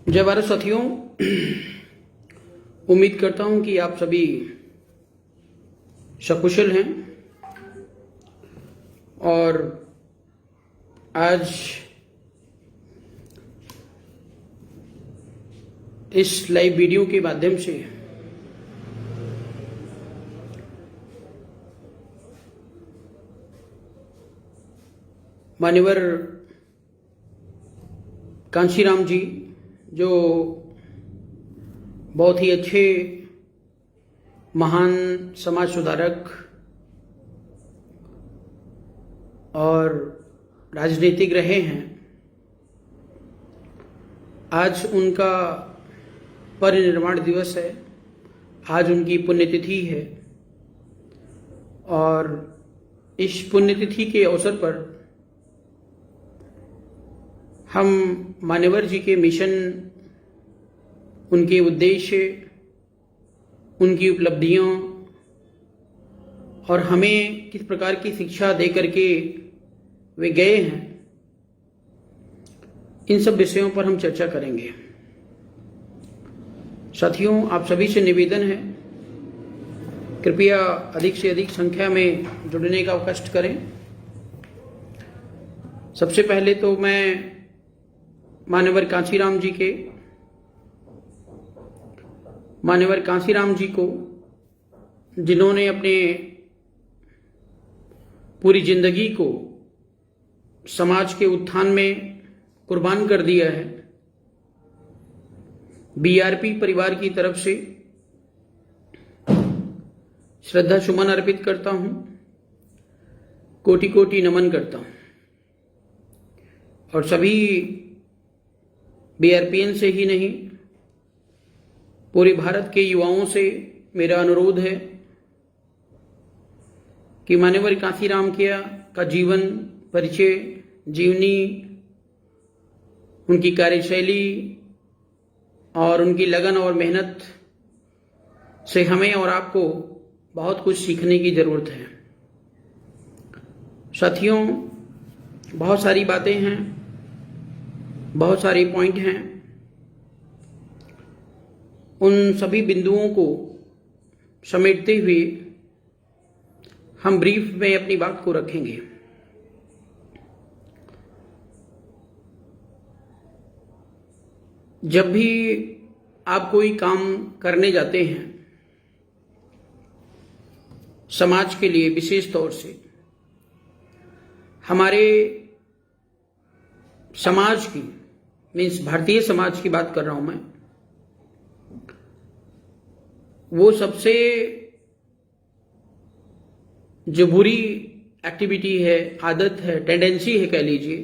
जय भारत साथियों। उम्मीद करता हूं कि आप सभी सकुशल हैं और आज इस लाइव वीडियो के माध्यम से मान्यवर कांशीराम जी जो बहुत ही अच्छे महान समाज सुधारक और राजनीतिक रहे हैं, आज उनका परिनिर्वाण दिवस है। आज उनकी पुण्यतिथि है और इस पुण्यतिथि के अवसर पर हम मान्यवर जी के मिशन, उनके उद्देश्य, उनकी उपलब्धियों और हमें किस प्रकार की शिक्षा दे करके वे गए हैं, इन सब विषयों पर हम चर्चा करेंगे। साथियों, आप सभी से निवेदन है, कृपया अधिक से अधिक संख्या में जुड़ने का कष्ट करें। सबसे पहले तो मैं मान्यवर कांशीराम जी को, जिन्होंने अपने पूरी जिंदगी को समाज के उत्थान में कुर्बान कर दिया है, बीआरपी परिवार की तरफ से श्रद्धा सुमन अर्पित करता हूं, कोटि कोटि नमन करता हूं। और सभी बीआरपीएन से ही नहीं, पूरे भारत के युवाओं से मेरा अनुरोध है कि मान्यवर कांशीराम का जीवन, परिचय, जीवनी, उनकी कार्यशैली और उनकी लगन और मेहनत से हमें और आपको बहुत कुछ सीखने की जरूरत है। साथियों, बहुत सारी बातें हैं, बहुत सारे पॉइंट हैं, उन सभी बिंदुओं को समेटते हुए हम ब्रीफ में अपनी बात को रखेंगे। जब भी आप कोई काम करने जाते हैं समाज के लिए, विशेष तौर से हमारे समाज की, मीन्स भारतीय समाज की बात कर रहा हूं मैं, वो सबसे जो बुरी एक्टिविटी है, आदत है, टेंडेंसी है कह लीजिए,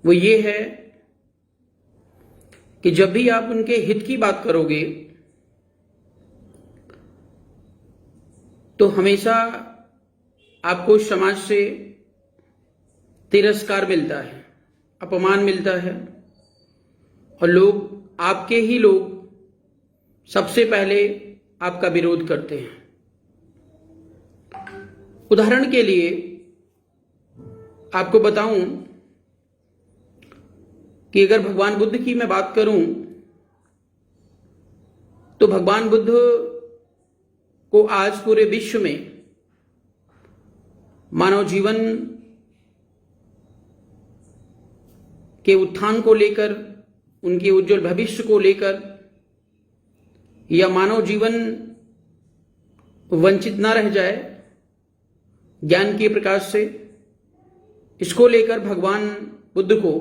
वो ये है कि जब भी आप उनके हित की बात करोगे तो हमेशा आपको समाज से तिरस्कार मिलता है, अपमान मिलता है और आपके ही लोग सबसे पहले आपका विरोध करते हैं। उदाहरण के लिए आपको बताऊं कि अगर भगवान बुद्ध की मैं बात करूं तो भगवान बुद्ध को आज पूरे विश्व में मानव जीवन के उत्थान को लेकर, उनके उज्जवल भविष्य को लेकर, या मानव जीवन वंचित ना रह जाए ज्ञान के प्रकाश से, इसको लेकर भगवान बुद्ध को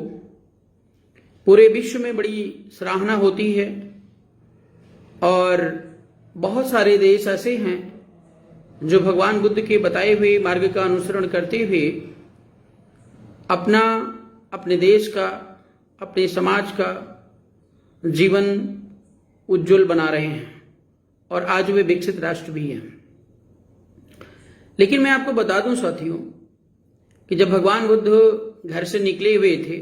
पूरे विश्व में बड़ी सराहना होती है। और बहुत सारे देश ऐसे हैं जो भगवान बुद्ध के बताए हुए मार्ग का अनुसरण करते हुए अपने देश का, अपने समाज का जीवन उज्जवल बना रहे हैं और आज वे विकसित राष्ट्र भी हैं। लेकिन मैं आपको बता दूं साथियों कि जब भगवान बुद्ध घर से निकले हुए थे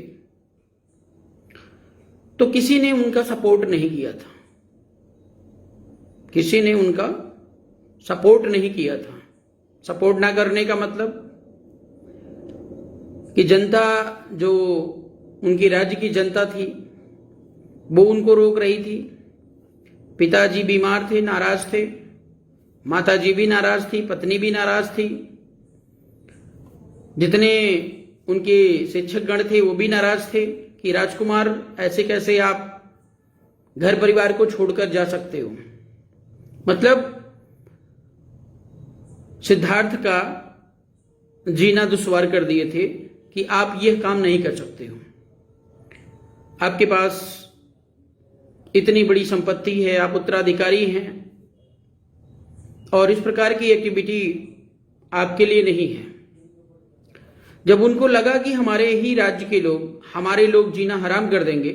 तो किसी ने उनका सपोर्ट नहीं किया था, किसी ने उनका सपोर्ट नहीं किया था। सपोर्ट ना करने का मतलब कि जनता, जो उनकी राज्य की जनता थी, वो उनको रोक रही थी। पिताजी बीमार थे, नाराज थे, माताजी भी नाराज थी, पत्नी भी नाराज थी, जितने उनके शिक्षक गण थे वो भी नाराज थे कि राजकुमार ऐसे कैसे आप घर परिवार को छोड़कर जा सकते हो। मतलब सिद्धार्थ का जीना दुश्वार कर दिए थे कि आप यह काम नहीं कर सकते हो, आपके पास इतनी बड़ी संपत्ति है, आप उत्तराधिकारी हैं और इस प्रकार की एक्टिविटी आपके लिए नहीं है। जब उनको लगा कि हमारे ही राज्य के लोग, हमारे लोग जीना हराम कर देंगे,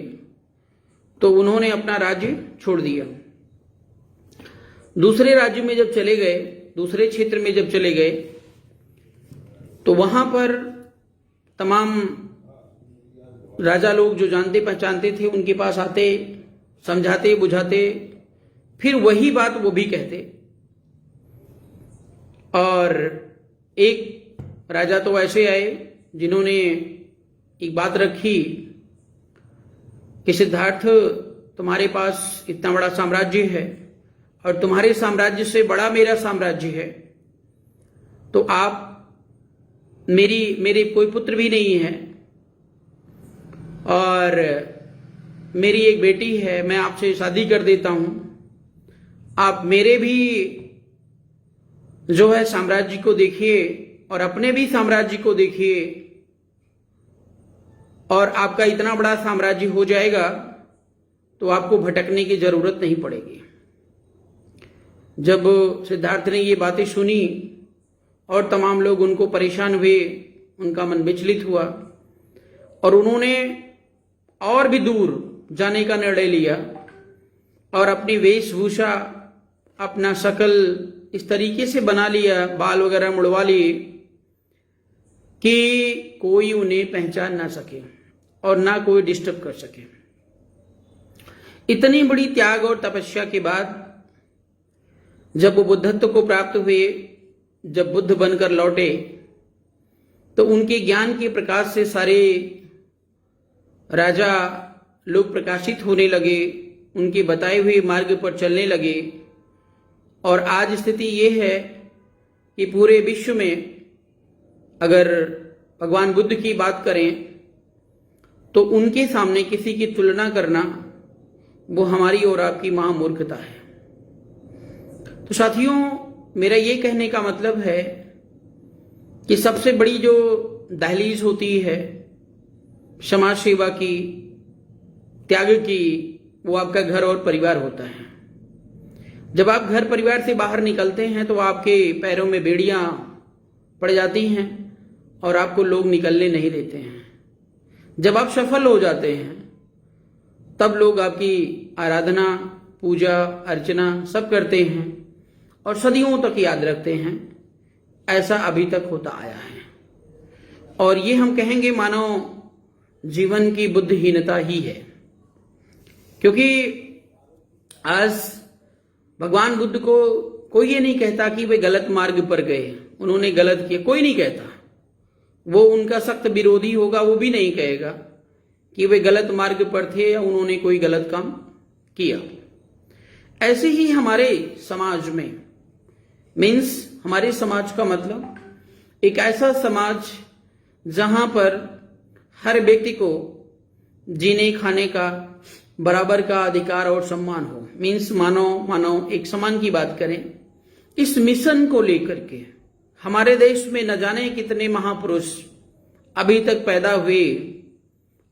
तो उन्होंने अपना राज्य छोड़ दिया। दूसरे राज्य में जब चले गए, दूसरे क्षेत्र में जब चले गए, तो वहां पर तमाम राजा लोग जो जानते पहचानते थे उनके पास आते, समझाते बुझाते, फिर वही बात वो भी कहते। और एक राजा तो ऐसे आए जिन्होंने एक बात रखी कि सिद्धार्थ, तुम्हारे पास इतना बड़ा साम्राज्य है और तुम्हारे साम्राज्य से बड़ा मेरा साम्राज्य है, तो आप मेरे कोई पुत्र भी नहीं है और मेरी एक बेटी है, मैं आपसे शादी कर देता हूं, आप मेरे भी जो है साम्राज्य को देखिए और अपने भी साम्राज्य को देखिए और आपका इतना बड़ा साम्राज्य हो जाएगा तो आपको भटकने की जरूरत नहीं पड़ेगी। जब सिद्धार्थ ने ये बातें सुनी और तमाम लोग उनको परेशान हुए, उनका मन विचलित हुआ और उन्होंने और भी दूर जाने का निर्णय लिया और अपनी वेशभूषा, अपना शकल इस तरीके से बना लिया, बाल वगैरह मुड़वा लिए कि कोई उन्हें पहचान ना सके और ना कोई डिस्टर्ब कर सके। इतनी बड़ी त्याग और तपस्या के बाद जब वो बुद्धत्व को प्राप्त हुए, जब बुद्ध बनकर लौटे, तो उनके ज्ञान के प्रकाश से सारे राजा लोग प्रकाशित होने लगे, उनके बताए हुए मार्ग पर चलने लगे। और आज स्थिति ये है कि पूरे विश्व में अगर भगवान बुद्ध की बात करें तो उनके सामने किसी की तुलना करना वो हमारी और आपकी महामूर्खता है। तो साथियों, मेरा ये कहने का मतलब है कि सबसे बड़ी जो दहलीज होती है समाज सेवा की, त्याग की, वो आपका घर और परिवार होता है। जब आप घर परिवार से बाहर निकलते हैं तो आपके पैरों में बेड़ियां पड़ जाती हैं और आपको लोग निकलने नहीं देते हैं। जब आप सफल हो जाते हैं तब लोग आपकी आराधना, पूजा, अर्चना सब करते हैं और सदियों तक याद रखते हैं। ऐसा अभी तक होता आया है और ये हम कहेंगे मानव जीवन की बुद्धिहीनता ही है। क्योंकि आज भगवान बुद्ध को कोई ये नहीं कहता कि वे गलत मार्ग पर गए, उन्होंने गलत किया, कोई नहीं कहता। वो उनका सख्त विरोधी होगा, वो भी नहीं कहेगा कि वे गलत मार्ग पर थे या उन्होंने कोई गलत काम किया। ऐसे ही हमारे समाज में, मीन्स हमारे समाज का मतलब एक ऐसा समाज जहां पर हर व्यक्ति को जीने खाने का बराबर का अधिकार और सम्मान हो, मीन्स मानव एक समान की बात करें। इस मिशन को लेकर के हमारे देश में न जाने कितने महापुरुष अभी तक पैदा हुए,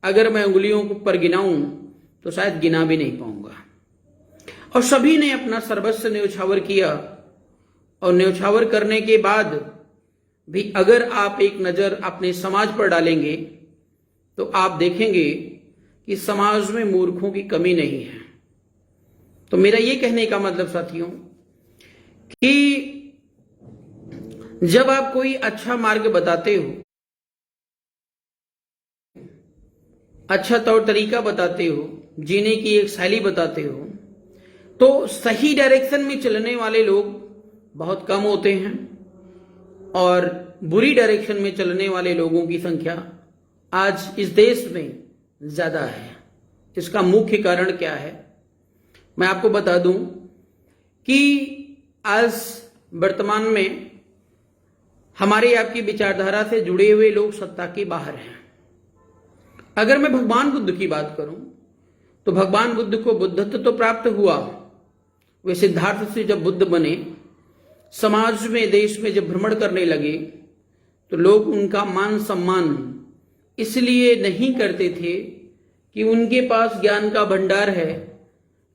अगर मैं उंगलियों पर गिनाऊं तो शायद गिना भी नहीं पाऊंगा। और सभी ने अपना सर्वस्व न्यौछावर किया और न्यौछावर करने के बाद भी अगर आप एक नजर अपने समाज पर डालेंगे तो आप देखेंगे कि समाज में मूर्खों की कमी नहीं है। तो मेरा ये कहने का मतलब साथियों कि जब आप कोई अच्छा मार्ग बताते हो, अच्छा तौर तरीका बताते हो, जीने की एक शैली बताते हो, तो सही डायरेक्शन में चलने वाले लोग बहुत कम होते हैं और बुरी डायरेक्शन में चलने वाले लोगों की संख्या आज इस देश में ज्यादा है। इसका मुख्य कारण क्या है? मैं आपको बता दूं कि आज वर्तमान में हमारे आपकी विचारधारा से जुड़े हुए लोग सत्ता के बाहर हैं। अगर मैं भगवान बुद्ध की बात करूं तो भगवान बुद्ध को बुद्धत्व तो प्राप्त हुआ, वे सिद्धार्थ से जब बुद्ध बने, समाज में देश में जब भ्रमण करने लगे तो लोग उनका मान सम्मान इसलिए नहीं करते थे कि उनके पास ज्ञान का भंडार है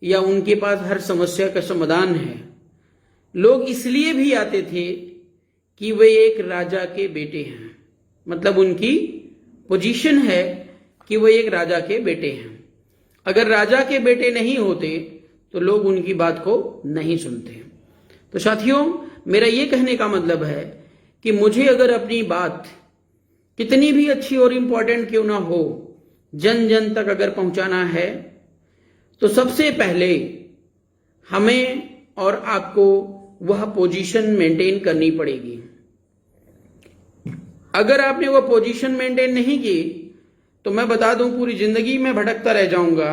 या उनके पास हर समस्या का समाधान है। लोग इसलिए भी आते थे कि वे एक राजा के बेटे हैं, मतलब उनकी पोजीशन है कि वे एक राजा के बेटे हैं। अगर राजा के बेटे नहीं होते तो लोग उनकी बात को नहीं सुनते। तो साथियों, मेरा ये कहने का मतलब है कि मुझे अगर अपनी बात कितनी भी अच्छी और इंपॉर्टेंट क्यों ना हो, जन जन तक अगर पहुंचाना है तो सबसे पहले हमें और आपको वह पोजीशन मेंटेन करनी पड़ेगी। अगर आपने वह पोजीशन मेंटेन नहीं की तो मैं बता दूं पूरी जिंदगी में भटकता रह जाऊंगा,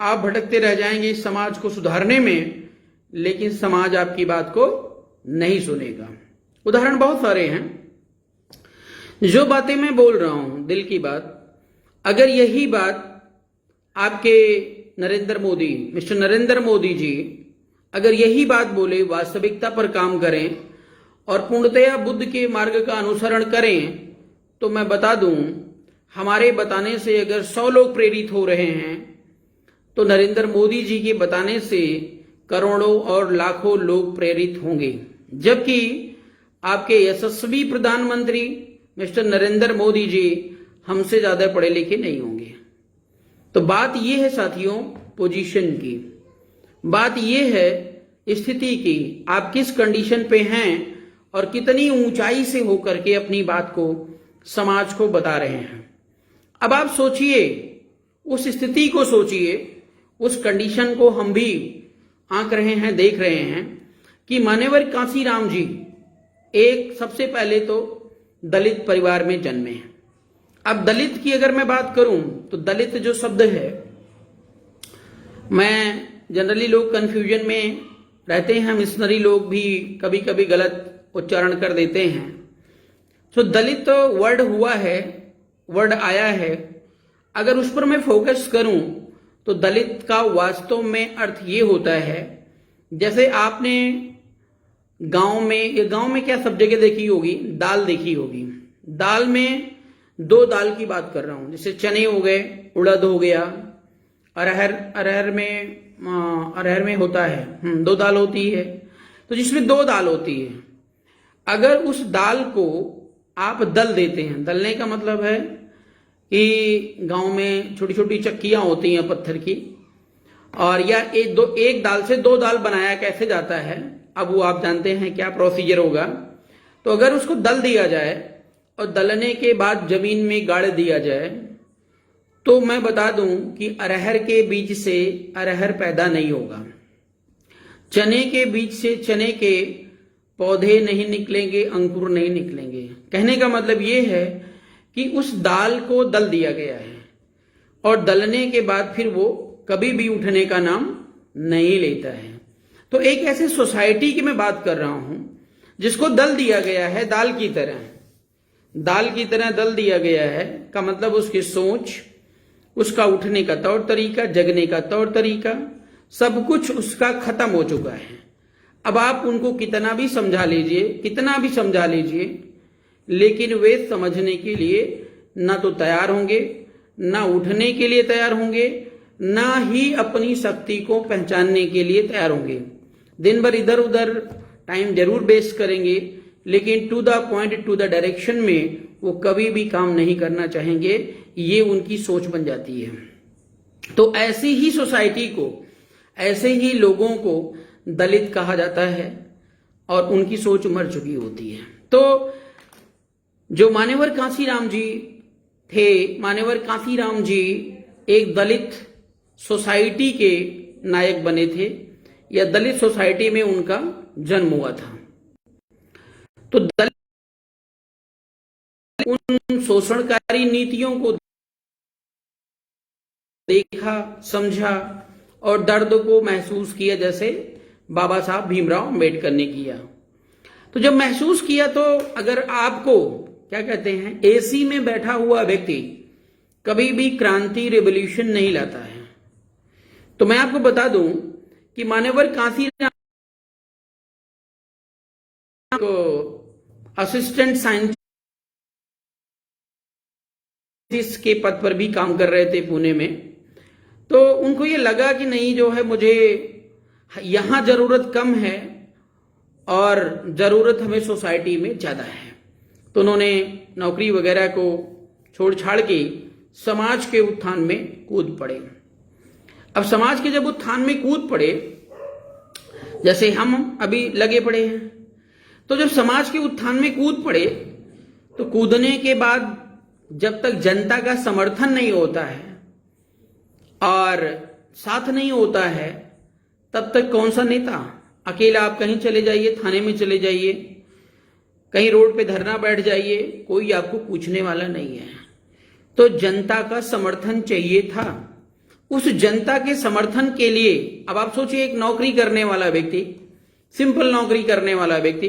आप भटकते रह जाएंगे इस समाज को सुधारने में, लेकिन समाज आपकी बात को नहीं सुनेगा। उदाहरण बहुत सारे हैं। जो बातें मैं बोल रहा हूं दिल की बात, अगर यही बात आपके मिस्टर नरेंद्र मोदी जी अगर यही बात बोले, वास्तविकता पर काम करें और पूर्णतया बुद्ध के मार्ग का अनुसरण करें, तो मैं बता दूं हमारे बताने से अगर 100 लोग प्रेरित हो रहे हैं तो नरेंद्र मोदी जी के बताने से करोड़ों और लाखों लोग प्रेरित होंगे। जबकि आपके यशस्वी प्रधानमंत्री मिस्टर नरेंद्र मोदी जी हमसे ज्यादा पढ़े लिखे नहीं होंगे। तो बात यह है साथियों, पोजीशन की बात यह है, स्थिति की, आप किस कंडीशन पे हैं और कितनी ऊंचाई से होकर के अपनी बात को समाज को बता रहे हैं। अब आप सोचिए, उस स्थिति को सोचिए, उस कंडीशन को हम भी आंक रहे हैं, देख रहे हैं कि मान्यवर कांसीराम जी एक सबसे पहले तो दलित परिवार में जन्मे हैं। अब दलित की अगर मैं बात करूं तो दलित जो शब्द है, मैं जनरली लोग कंफ्यूजन में रहते हैं, मिशनरी लोग भी कभी कभी गलत उच्चारण कर देते हैं। तो दलित वर्ड हुआ है, वर्ड आया है, अगर उस पर मैं फोकस करूं तो दलित का वास्तव में अर्थ ये होता है, जैसे आपने गांव में क्या सब जगह देखी होगी, दाल देखी होगी। दाल में 2 दाल की बात कर रहा हूं, जैसे चने हो गए, उड़द हो गया, अरहर में होता है 2 दाल होती है। तो जिसमें 2 दाल होती है, अगर उस दाल को आप दल देते हैं, दलने का मतलब है कि गांव में छोटी छोटी चक्कियां होती हैं पत्थर की, और या एक दाल से 2 दाल बनाया कैसे जाता है, अब वो आप जानते हैं क्या प्रोसीजर होगा। तो अगर उसको दल दिया जाए और दलने के बाद जमीन में गाड़ दिया जाए, तो मैं बता दूं कि अरहर के बीज से अरहर पैदा नहीं होगा, चने के बीज से चने के पौधे नहीं निकलेंगे, अंकुर नहीं निकलेंगे। कहने का मतलब ये है कि उस दाल को दल दिया गया है और दलने के बाद फिर वो कभी भी उठने का नाम नहीं लेता है। तो एक ऐसे सोसाइटी की मैं बात कर रहा हूं जिसको दल दिया गया है, दाल की तरह दल दिया गया है, का मतलब उसकी सोच, उसका उठने का तौर तरीका, जगने का तौर तरीका, सब कुछ उसका खत्म हो चुका है। अब आप उनको कितना भी समझा लीजिए, लेकिन वे समझने के लिए ना तो तैयार होंगे, ना उठने के लिए तैयार होंगे, ना ही अपनी शक्ति को पहचानने के लिए तैयार होंगे। दिन भर इधर उधर टाइम जरूर वेस्ट करेंगे, लेकिन to the point, to the direction में वो कभी भी काम नहीं करना चाहेंगे। ये उनकी सोच बन जाती है। तो ऐसी ही सोसाइटी को, ऐसे ही लोगों को दलित कहा जाता है और उनकी सोच मर चुकी होती है। तो जो मान्यवर कांसीराम जी थे, मान्यवर कांसीराम जी एक दलित सोसाइटी के नायक बने थे, या दलित सोसाइटी में उनका जन्म हुआ था। तो दलित उन शोषणकारी नीतियों को देखा, समझा और दर्द को महसूस किया, जैसे बाबा साहब भीमराव अंबेडकर ने किया। तो जब महसूस किया तो अगर आपको क्या कहते हैं, एसी में बैठा हुआ व्यक्ति कभी भी क्रांति रिवॉल्यूशन नहीं लाता है। तो मैं आपको बता दूं कि मान्यवर कांसीराम को असिस्टेंट साइंटिस्ट के पद पर भी काम कर रहे थे पुणे में। तो उनको ये लगा कि नहीं, जो है मुझे यहां जरूरत कम है और जरूरत हमें सोसाइटी में ज्यादा है। तो उन्होंने नौकरी वगैरह को छोड़ छाड़ के समाज के उत्थान में कूद पड़े। अब समाज के जब उत्थान में कूद पड़े, जैसे हम अभी लगे पड़े हैं, तो जब समाज के उत्थान में कूद पड़े तो कूदने के बाद जब तक जनता का समर्थन नहीं होता है और साथ नहीं होता है, तब तक कौन सा नेता। अकेला आप कहीं चले जाइए, थाने में चले जाइए, कहीं रोड पे धरना बैठ जाइए, कोई आपको पूछने वाला नहीं है। तो जनता का समर्थन चाहिए था। उस जनता के समर्थन के लिए अब आप सोचिए, एक नौकरी करने वाला व्यक्ति, सिंपल नौकरी करने वाला व्यक्ति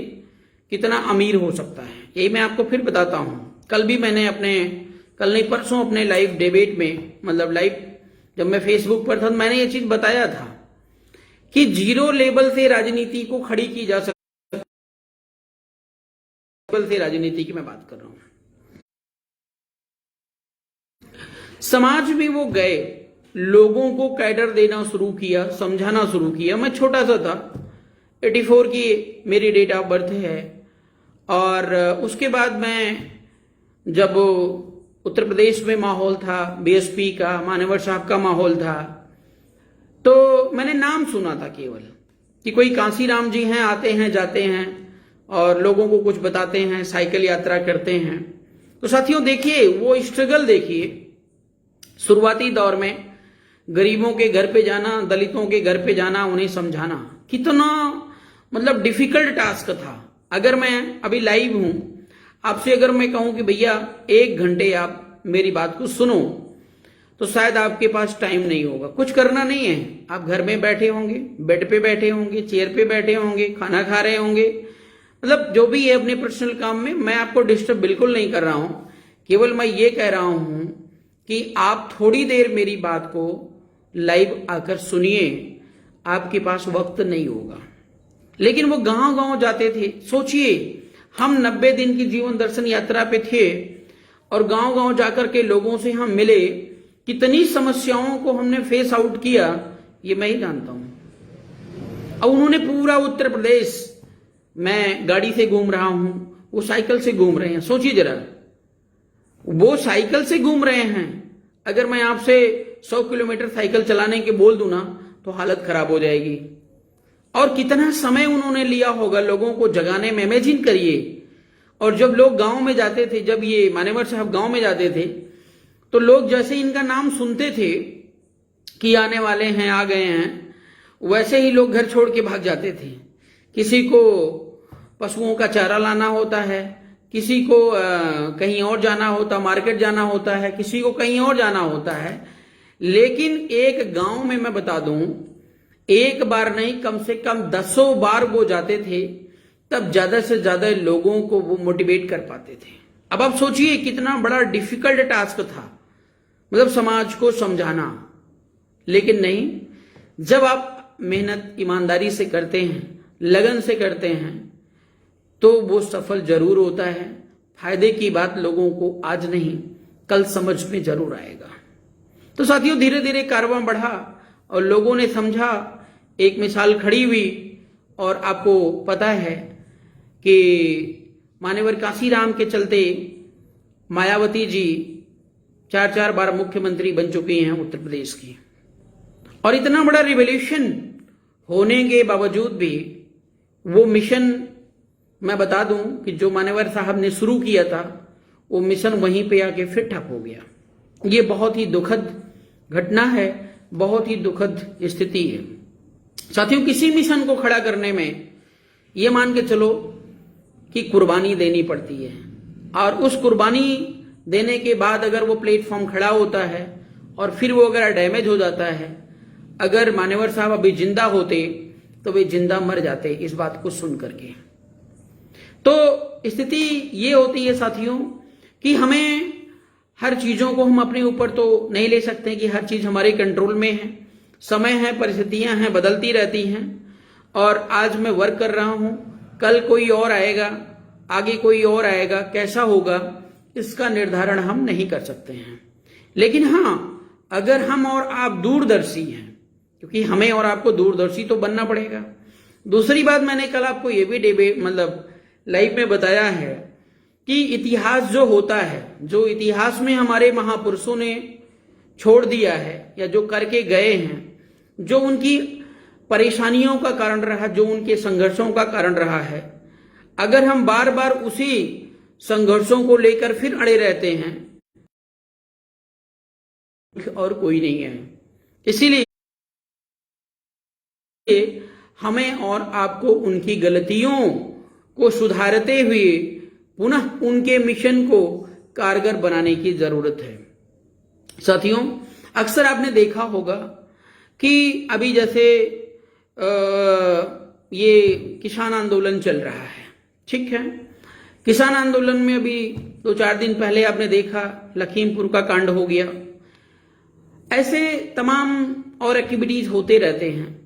कितना अमीर हो सकता है। यही मैं आपको फिर बताता हूं। कल भी मैंने कल नहीं परसों अपने लाइव डिबेट में, मतलब लाइव जब मैं फेसबुक पर था, तो मैंने ये चीज बताया था कि जीरो लेवल से राजनीति को खड़ी की जा सकती है। लेवल से राजनीति की मैं बात कर रहा हूं। समाज में वो गए, लोगों को कैडर देना शुरू किया, समझाना शुरू किया। मैं छोटा सा था, 84 की मेरी डेट ऑफ बर्थ है। और उसके बाद मैं जब उत्तर प्रदेश में माहौल था, बीएसपी का, मान्यवर साहब का माहौल था, तो मैंने नाम सुना था केवल कि कोई कांसीराम जी हैं, आते हैं जाते हैं और लोगों को कुछ बताते हैं, साइकिल यात्रा करते हैं। तो साथियों देखिए, वो स्ट्रगल देखिए। शुरुआती दौर में गरीबों के घर पे जाना, दलितों के घर पे जाना, उन्हें समझाना कितना मतलब डिफिकल्ट टास्क था। अगर मैं अभी लाइव हूं, आपसे अगर मैं कहूं कि भैया 1 घंटे आप मेरी बात को सुनो, तो शायद आपके पास टाइम नहीं होगा। कुछ करना नहीं है, आप घर में बैठे होंगे, बेड पे बैठे होंगे, चेयर पे बैठे होंगे, खाना खा रहे होंगे, मतलब जो भी है अपने पर्सनल काम में। मैं आपको डिस्टर्ब बिल्कुल नहीं कर रहा हूं, केवल मैं ये कह रहा हूं कि आप थोड़ी देर मेरी बात को लाइव आकर सुनिए। आपके पास वक्त नहीं होगा। लेकिन वो गांव गांव जाते थे। सोचिए, हम 90 दिन की जीवन दर्शन यात्रा पे थे और गांव गांव जाकर के लोगों से हम मिले। कितनी समस्याओं को हमने फेस आउट किया, ये मैं ही जानता हूं। अब उन्होंने पूरा उत्तर प्रदेश, मैं गाड़ी से घूम रहा हूं, वो साइकिल से घूम रहे हैं। सोचिए जरा, वो साइकिल से घूम रहे हैं। अगर मैं आपसे 100 किलोमीटर साइकिल चलाने के बोल दूं ना, तो हालत खराब हो जाएगी। और कितना समय उन्होंने लिया होगा लोगों को जगाने में, इमेजिन करिए। और जब लोग गांव में जाते थे, जब ये मान्यवर साहब गांव में जाते थे, तो लोग जैसे इनका नाम सुनते थे कि आने वाले हैं, आ गए हैं, वैसे ही लोग घर छोड़ के भाग जाते थे। किसी को पशुओं का चारा लाना होता है, किसी को कहीं और जाना होता, मार्केट जाना होता है, किसी को कहीं और जाना होता है। लेकिन एक गांव में मैं बता दूं, एक बार नहीं, कम से कम 10 बार वो जाते थे, तब ज्यादा से ज्यादा लोगों को वो मोटिवेट कर पाते थे। अब आप सोचिए कितना बड़ा डिफिकल्ट टास्क था, मतलब समाज को समझाना। लेकिन नहीं, जब आप मेहनत ईमानदारी से करते हैं, लगन से करते हैं, तो वो सफल जरूर होता है। फायदे की बात लोगों को आज नहीं, कल समझ में जरूर आएगा। तो साथियों, धीरे धीरे कारवां बढ़ा और लोगों ने समझा, एक मिसाल खड़ी हुई। और आपको पता है कि मान्यवर कांसीराम के चलते मायावती जी 4 बार मुख्यमंत्री बन चुकी हैं उत्तर प्रदेश की। और इतना बड़ा रिवॉल्यूशन होने के बावजूद भी वो मिशन, मैं बता दूं कि जो मान्यवर साहब ने शुरू किया था, वो मिशन वहीं पे आके फिर ठप हो गया। ये बहुत ही दुखद घटना है, बहुत ही दुखद स्थिति है। साथियों, किसी मिशन को खड़ा करने में ये मान के चलो कि कुर्बानी देनी पड़ती है। और उस कुर्बानी देने के बाद अगर वो प्लेटफॉर्म खड़ा होता है और फिर वो अगर डैमेज हो जाता है, अगर मान्यवर साहब अभी जिंदा होते तो वे जिंदा मर जाते इस बात को सुन करके। तो स्थिति ये होती है साथियों कि हमें हर चीजों को हम अपने ऊपर तो नहीं ले सकते कि हर चीज हमारे कंट्रोल में है। समय है, परिस्थितियां हैं, बदलती रहती हैं, और आज मैं वर्क कर रहा हूं, कल कोई और आएगा, आगे कोई और आएगा, कैसा होगा इसका निर्धारण हम नहीं कर सकते हैं। लेकिन हाँ, अगर हम और आप दूरदर्शी हैं, क्योंकि हमें और आपको दूरदर्शी तो बनना पड़ेगा। दूसरी बात, मैंने कल आपको ये भी लाइव में बताया है कि इतिहास जो होता है, जो इतिहास में हमारे महापुरुषों ने छोड़ दिया है या जो करके गए हैं, जो उनकी परेशानियों का कारण रहा, जो उनके संघर्षों का कारण रहा है, अगर हम बार बार उसी संघर्षों को लेकर फिर अड़े रहते हैं और कोई नहीं है। इसीलिए हमें और आपको उनकी गलतियों को सुधारते हुए पुनः उनके मिशन को कारगर बनाने की जरूरत है। साथियों, अक्सर आपने देखा होगा कि अभी जैसे ये किसान आंदोलन चल रहा है, ठीक है। किसान आंदोलन में अभी 2-4 दिन पहले आपने देखा लखीमपुर का कांड हो गया। ऐसे तमाम और एक्टिविटीज होते रहते हैं।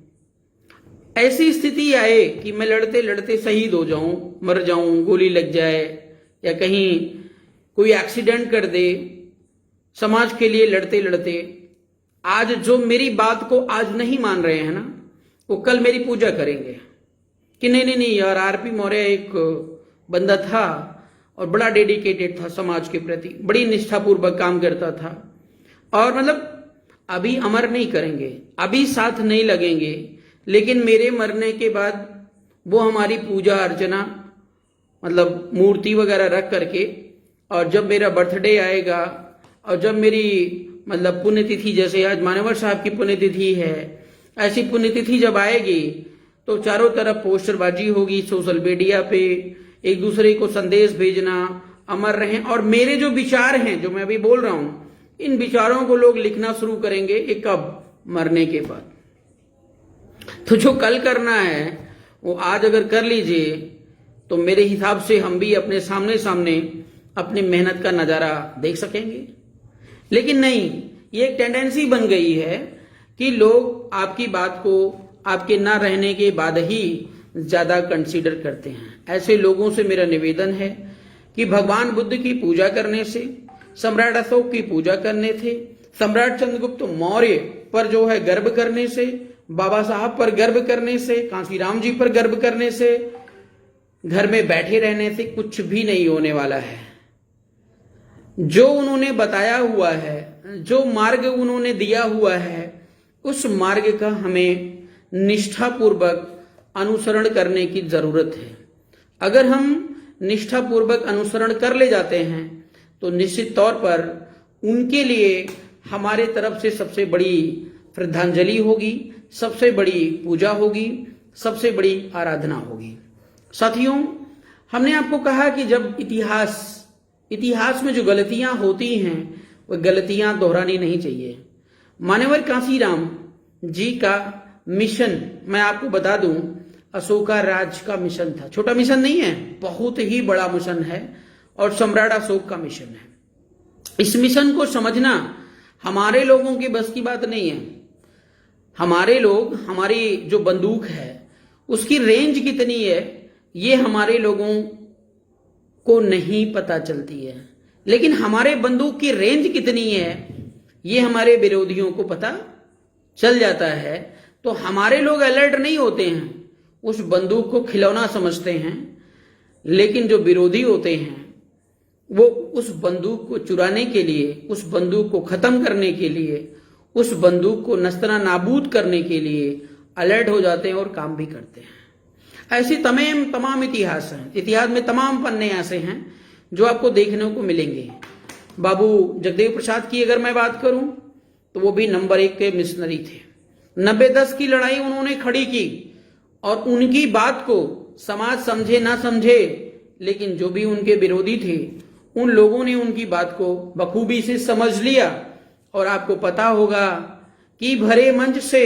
ऐसी स्थिति आए कि मैं लड़ते लड़ते शहीद हो जाऊं, मर जाऊं, गोली लग जाए या कहीं कोई एक्सीडेंट कर दे, समाज के लिए लड़ते लड़ते आज जो मेरी बात को आज नहीं मान रहे हैं ना, वो कल मेरी पूजा करेंगे कि नहीं नहीं नहीं यार, आरपी मौर्य एक बंदा था और बड़ा डेडिकेटेड था समाज के प्रति, बड़ी निष्ठापूर्वक काम करता था, और अभी अमर नहीं करेंगे, अभी साथ नहीं लगेंगे, लेकिन मेरे मरने के बाद वो हमारी पूजा अर्चना मूर्ति वगैरह रख करके, और जब मेरा बर्थडे आएगा और जब मेरी पुण्यतिथि, जैसे आज मान्यवर साहब की पुण्यतिथि है, ऐसी पुण्यतिथि जब आएगी तो चारों तरफ पोस्टरबाजी होगी, सोशल मीडिया पे एक दूसरे को संदेश भेजना, अमर रहें। और मेरे जो विचार हैं, जो मैं अभी बोल रहा हूं, इन विचारों को लोग लिखना शुरू करेंगे। एक कब? मरने के बाद। तो जो कल करना है वो आज अगर कर लीजिए तो मेरे हिसाब से हम भी अपने सामने सामने अपनी मेहनत का नजारा देख सकेंगे। लेकिन नहीं, ये एक टेंडेंसी बन गई है कि लोग आपकी बात को आपके ना रहने के बाद ही ज्यादा कंसीडर करते हैं। ऐसे लोगों से मेरा निवेदन है कि भगवान बुद्ध की पूजा करने से, सम्राट अशोक की पूजा करने से, सम्राट चंद्रगुप्त मौर्य पर जो है गर्व करने से, बाबा साहब पर गर्व करने से, कांशीराम जी पर गर्व करने से, घर में बैठे रहने से कुछ भी नहीं होने वाला है। जो उन्होंने बताया हुआ है, जो मार्ग उन्होंने दिया हुआ है, उस मार्ग का हमें निष्ठापूर्वक अनुसरण करने की जरूरत है। अगर हम निष्ठापूर्वक अनुसरण कर ले जाते हैं तो निश्चित तौर पर उनके लिए हमारे तरफ से सबसे बड़ी श्रद्धांजलि होगी, सबसे बड़ी पूजा होगी, सबसे बड़ी आराधना होगी। साथियों, हमने आपको कहा कि जब इतिहास में जो गलतियां होती हैं वो गलतियां दोहरानी नहीं चाहिए। मान्यवर कांशीराम जी का मिशन मैं आपको बता दूं, अशोका राज का मिशन था। छोटा मिशन नहीं है, बहुत ही बड़ा मिशन है, और सम्राट अशोक का मिशन है। इस मिशन को समझना हमारे लोगों की बस की बात नहीं है। हमारे लोग, हमारी जो बंदूक है उसकी रेंज कितनी है ये हमारे लोगों को नहीं पता चलती है, लेकिन हमारे बंदूक की रेंज कितनी है ये हमारे विरोधियों को पता चल जाता है। तो हमारे लोग अलर्ट नहीं होते हैं, उस बंदूक को खिलौना समझते हैं, लेकिन जो विरोधी होते हैं वो उस बंदूक को चुराने के लिए, उस बंदूक को खत्म करने के लिए, उस बंदूक को नस्तना नाबूद करने के लिए अलर्ट हो जाते हैं और काम भी करते हैं। ऐसी तमाम इतिहास हैं। इतिहास में तमाम पन्ने ऐसे हैं जो आपको देखने को मिलेंगे। बाबू जगदेव प्रसाद की अगर मैं बात करूं तो वो भी नंबर 1 के मिशनरी थे। 90-10 की लड़ाई उन्होंने खड़ी की, और उनकी बात को समाज समझे ना समझे, लेकिन जो भी उनके विरोधी थे उन लोगों ने उनकी बात को बखूबी से समझ लिया और आपको पता होगा कि भरे मंच से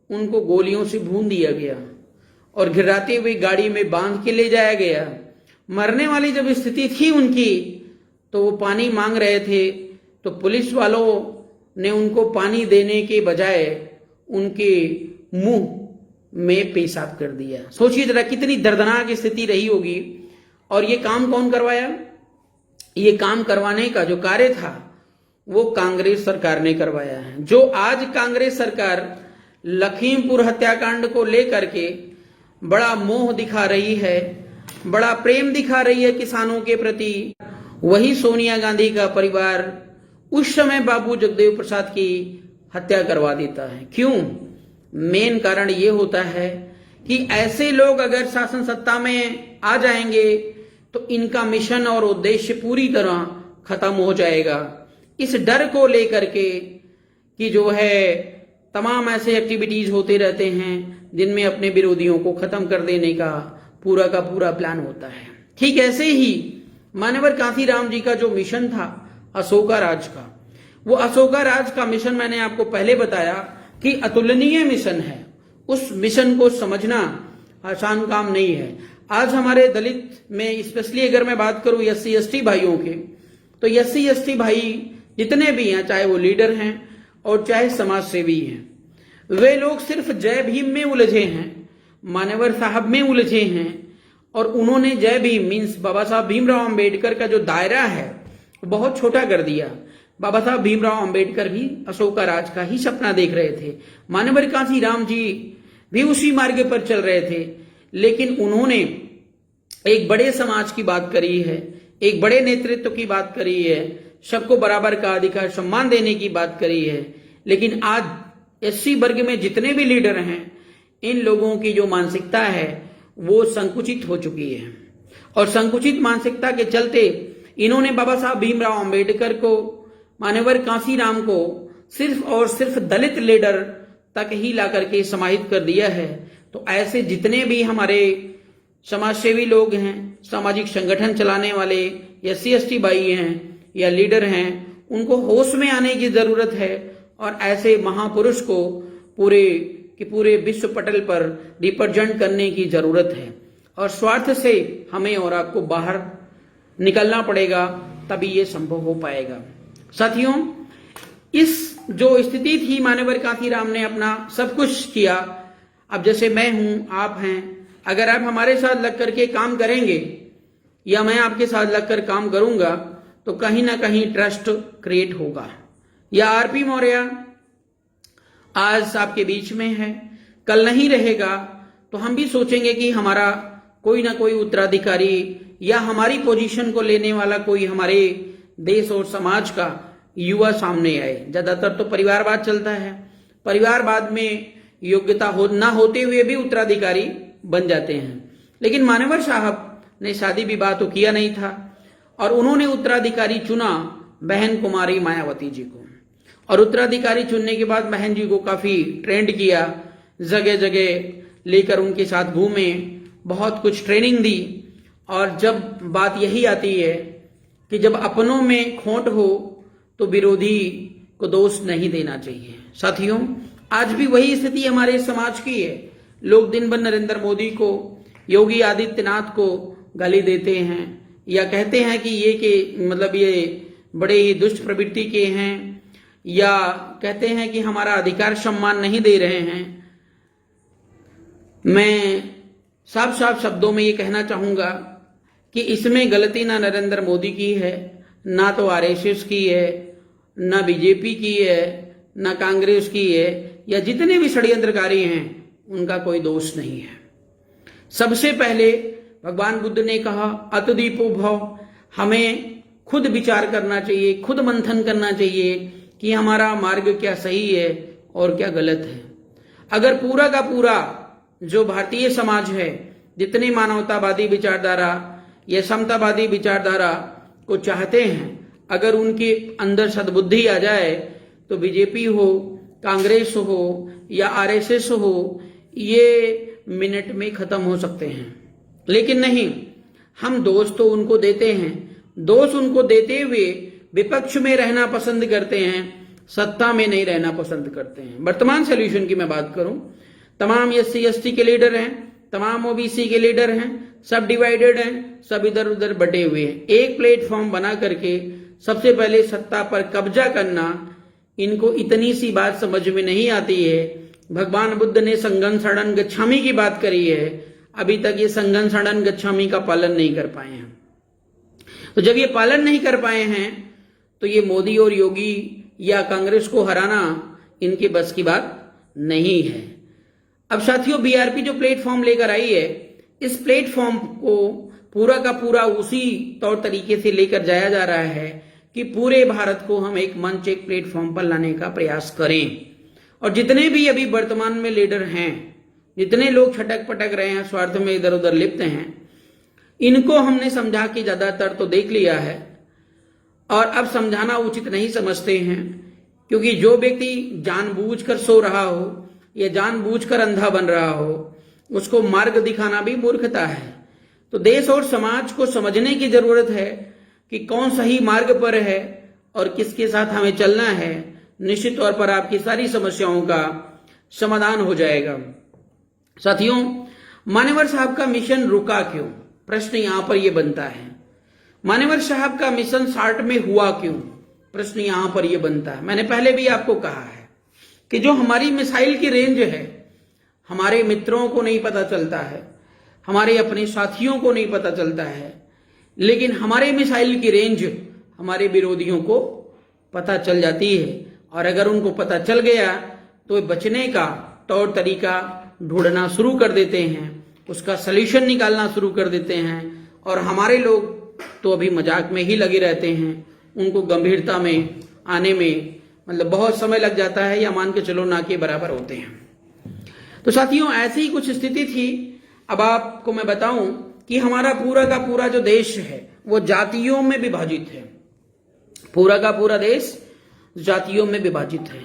उनको गोलियों से भून दिया गया और गिराते हुए गाड़ी में बांध के ले जाया गया। मरने वाली जब स्थिति थी उनकी तो वो पानी मांग रहे थे, तो पुलिस वालों ने उनको पानी देने के बजाय उनके मुंह में पेशाब कर दिया। सोचिए जरा कितनी दर्दनाक स्थिति रही होगी। और ये काम कौन करवाया? ये काम करवाने का जो कार्य था वो कांग्रेस सरकार ने करवाया है। जो आज कांग्रेस सरकार लखीमपुर हत्याकांड को लेकर के बड़ा मोह दिखा रही है, बड़ा प्रेम दिखा रही है किसानों के प्रति, वही सोनिया गांधी का परिवार उस समय बाबू जगदेव प्रसाद की हत्या करवा देता है। क्यों? मेन कारण ये होता है कि ऐसे लोग अगर शासन सत्ता में आ जाएंगे तो इनका मिशन और उद्देश्य पूरी तरह खत्म हो जाएगा। इस डर को लेकर के कि जो है तमाम ऐसे एक्टिविटीज होते रहते हैं जिनमें अपने विरोधियों को खत्म कर देने का पूरा प्लान होता है। ठीक ऐसे ही मान्यवर कांशीराम जी का जो मिशन था अशोका राज का, वो अशोका राज का मिशन मैंने आपको पहले बताया कि अतुलनीय मिशन है। उस मिशन को समझना आसान काम नहीं है। आज हमारे दलित में स्पेशली अगर मैं बात करूं SC ST भाइयों के, तो SC ST भाई जितने भी हैं, चाहे वो लीडर हैं और चाहे समाज सेवी हैं, वे लोग सिर्फ जय भीम में उलझे हैं, मान्यवर साहब में उलझे हैं। और उन्होंने जय भीम मीन्स बाबा साहब भीमराव अंबेडकर का जो दायरा है बहुत छोटा कर दिया। बाबा साहब भीमराव अंबेडकर भी अशोका राज का ही सपना देख रहे थे, मान्यवर कांशीराम जी भी उसी मार्ग पर चल रहे थे, लेकिन उन्होंने एक बड़े समाज की बात करी है, एक बड़े नेतृत्व की बात करी है, सबको बराबर का अधिकार सम्मान देने की बात करी है। लेकिन आज SC वर्ग में जितने भी लीडर हैं, इन लोगों की जो मानसिकता है वो संकुचित हो चुकी है। और संकुचित मानसिकता के चलते इन्होंने बाबा साहब भीमराव अंबेडकर को, मान्यवर कांशीराम को सिर्फ और सिर्फ दलित लीडर तक ही ला करके समाहित कर दिया है। तो ऐसे जितने भी हमारे समाजसेवी लोग हैं, सामाजिक संगठन चलाने वाले SC ST भाई हैं या लीडर हैं, उनको होश में आने की जरूरत है और ऐसे महापुरुष को पूरे विश्व पटल पर रिप्रेजेंट करने की जरूरत है। और स्वार्थ से हमें और आपको बाहर निकलना पड़ेगा, तभी ये संभव हो पाएगा। साथियों, इस जो स्थिति थी, मान्यवर कांशीराम ने अपना सब कुछ किया। अब जैसे मैं हूं, आप हैं, अगर आप हमारे साथ लग करके काम करेंगे या मैं आपके साथ लगकर काम करूंगा तो कहीं ना कहीं ट्रस्ट क्रिएट होगा। या RP मौर्य आज आपके बीच में है, कल नहीं रहेगा, तो हम भी सोचेंगे कि हमारा कोई ना कोई उत्तराधिकारी या हमारी पोजीशन को लेने वाला कोई हमारे देश और समाज का युवा सामने आए। ज्यादातर तो परिवारवाद चलता है, परिवारवाद में योग्यता ना होते हुए भी उत्तराधिकारी बन जाते हैं। लेकिन मान्यवर साहब ने शादी विवाह तो किया नहीं था और उन्होंने उत्तराधिकारी चुना बहन कुमारी मायावती जी को। और उत्तराधिकारी चुनने के बाद बहन जी को काफी ट्रेंड किया, जगह जगह लेकर उनके साथ घूमे, बहुत कुछ ट्रेनिंग दी। और जब बात यही आती है कि जब अपनों में खोट हो तो विरोधी को दोष नहीं देना चाहिए। साथियों, आज भी वही स्थिति हमारे समाज की है। लोग दिन भर नरेंद्र मोदी को, योगी आदित्यनाथ को गाली देते हैं या कहते हैं कि ये बड़े ही दुष्ट प्रवृत्ति के हैं, या कहते हैं कि हमारा अधिकार सम्मान नहीं दे रहे हैं। मैं साफ साफ शब्दों में ये कहना चाहूंगा कि इसमें गलती ना नरेंद्र मोदी की है, ना तो RSS की है, ना BJP की है, ना कांग्रेस की है, या जितने भी षड्यंत्रकारी हैं उनका कोई दोष नहीं है। सबसे पहले भगवान बुद्ध ने कहा अतदीपो भव, हमें खुद विचार करना चाहिए, खुद मंथन करना चाहिए कि हमारा मार्ग क्या सही है और क्या गलत है। अगर पूरा का पूरा जो भारतीय समाज है, जितनी मानवतावादी विचारधारा या समतावादी विचारधारा को चाहते हैं, अगर उनके अंदर सद्बुद्धि आ जाए तो BJP हो, कांग्रेस हो या RSS हो, ये मिनट में खत्म हो सकते हैं। लेकिन नहीं, हम दोष तो उनको देते हैं, दोष उनको देते हुए विपक्ष में रहना पसंद करते हैं सत्ता में नहीं रहना पसंद करते हैं। वर्तमान सोल्यूशन की मैं बात करूं, तमाम SC ST के लीडर हैं, तमाम OBC के लीडर हैं, सब डिवाइडेड हैं, सब इधर उधर बटे हुए हैं। एक प्लेटफॉर्म बना करके सबसे पहले सत्ता पर कब्जा करना, इनको इतनी सी बात समझ में नहीं आती है। भगवान बुद्ध ने संघं शरणं गच्छामि की बात करी है, अभी तक ये संघं शरणं गच्छामि का पालन नहीं कर पाए हैं। तो जब ये पालन नहीं कर पाए हैं तो ये मोदी और योगी या कांग्रेस को हराना इनके बस की बात नहीं है। अब साथियों, BRP जो प्लेटफॉर्म लेकर आई है, इस प्लेटफॉर्म को पूरा का पूरा उसी तौर तरीके से लेकर जाया जा रहा है कि पूरे भारत को हम एक मंच, एक प्लेटफॉर्म पर लाने का प्रयास करें। और जितने भी अभी वर्तमान में लीडर हैं, जितने लोग छटक पटक रहे हैं, स्वार्थ में इधर उधर लिप्त हैं, इनको हमने समझा के ज्यादातर तो देख लिया है और अब समझाना उचित नहीं समझते हैं, क्योंकि जो व्यक्ति जानबूझकर सो रहा हो या जानबूझकर अंधा बन रहा हो, उसको मार्ग दिखाना भी मूर्खता है। तो देश और समाज को समझने की जरूरत है कि कौन सही मार्ग पर है और किसके साथ हमें चलना है। निश्चित तौर पर आपकी सारी समस्याओं का समाधान हो जाएगा। साथियों, मान्यवर साहब का मिशन रुका क्यों? प्रश्न यहां पर यह बनता है। मान्यवर साहब का मिशन 60 में हुआ क्यों? प्रश्न यहां पर यह बनता है। मैंने पहले भी आपको कहा है कि जो हमारी मिसाइल की रेंज है, हमारे मित्रों को नहीं पता चलता है, हमारे अपने साथियों को नहीं पता चलता है, लेकिन हमारे मिसाइल की रेंज हमारे विरोधियों को पता चल जाती है। और अगर उनको पता चल गया तो बचने का तौर तरीका ढूंढना शुरू कर देते हैं, उसका सलूशन निकालना शुरू कर देते हैं। और हमारे लोग तो अभी मजाक में ही लगे रहते हैं, उनको गंभीरता में आने में मतलब बहुत समय लग जाता है, या मान के चलो ना के बराबर होते हैं। तो साथियों, ऐसी ही कुछ स्थिति थी। अब आपको मैं बताऊं कि हमारा पूरा का पूरा जो देश है वो जातियों में विभाजित है। पूरा का पूरा देश जातियों में विभाजित है।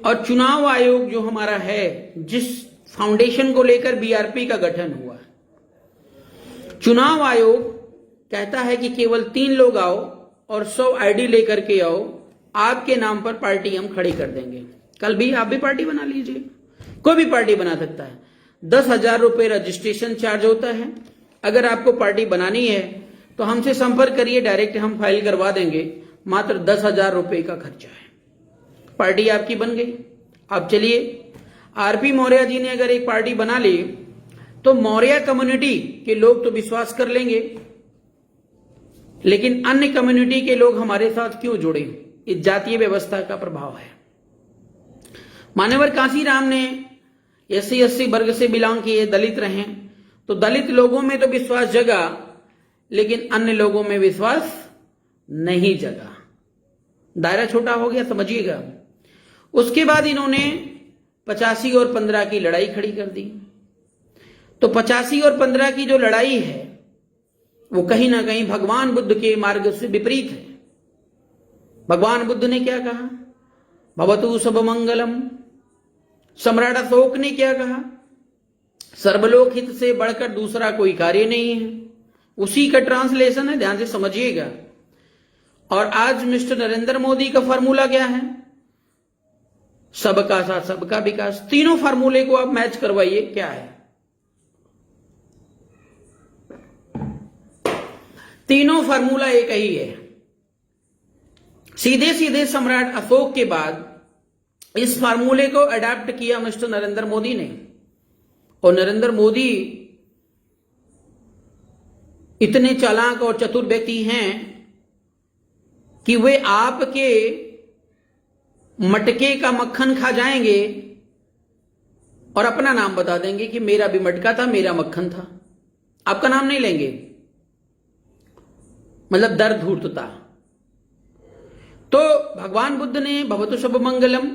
और चुनाव आयोग जो हमारा है, जिस फाउंडेशन को लेकर BRP का गठन हुआ है, चुनाव आयोग कहता है कि केवल 3 लोग आओ और 100 ID लेकर के आओ, आपके नाम पर पार्टी हम खड़ी कर देंगे। कल भी आप भी पार्टी बना लीजिए, कोई भी पार्टी बना सकता है। 10,000 रुपए रजिस्ट्रेशन चार्ज होता है। अगर आपको पार्टी बनानी है तो हमसे संपर्क करिए, डायरेक्ट हम फाइल करवा देंगे। मात्र 10,000 रुपए का खर्चा है, पार्टी आपकी बन गई। अब चलिए, RP मौर्य जी ने अगर एक पार्टी बना ली तो मौर्य कम्युनिटी के लोग तो विश्वास कर लेंगे, लेकिन अन्य कम्युनिटी के लोग हमारे साथ क्यों जुड़े? इस जातीय व्यवस्था का प्रभाव है। मान्यवर कांसीराम ने SC ST वर्ग से बिलोंग किए, दलित रहे, तो दलित लोगों में तो विश्वास जगा, लेकिन अन्य लोगों में विश्वास नहीं जगा। दायरा छोटा हो गया, समझिएगा। उसके बाद इन्होंने 85 और 15 की लड़ाई खड़ी कर दी। तो 85 और 15 की जो लड़ाई है वो कहीं ना कहीं भगवान बुद्ध के मार्ग से विपरीत है। भगवान बुद्ध ने क्या कहा? भवतु सब मंगलम। सम्राट अशोक ने क्या कहा? सर्वलोक हित से बढ़कर दूसरा कोई कार्य नहीं है। उसी का ट्रांसलेशन है, ध्यान से समझिएगा। और आज मिस्टर नरेंद्र मोदी का फार्मूला क्या है? सबका साथ सबका विकास। तीनों फार्मूले को आप मैच करवाइए, क्या है? तीनों फार्मूला एक ही है। सीधे सीधे सम्राट अशोक के बाद इस फार्मूले को अडॉप्ट किया मिस्टर नरेंद्र मोदी ने। और नरेंद्र मोदी इतने चालाक और चतुर व्यक्ति हैं कि वे आपके मटके का मक्खन खा जाएंगे और अपना नाम बता देंगे कि मेरा भी मटका था, मेरा मक्खन था। आपका नाम नहीं लेंगे, मतलब दर धूर्तता। तो भगवान बुद्ध ने भवतु शुभ मंगलम,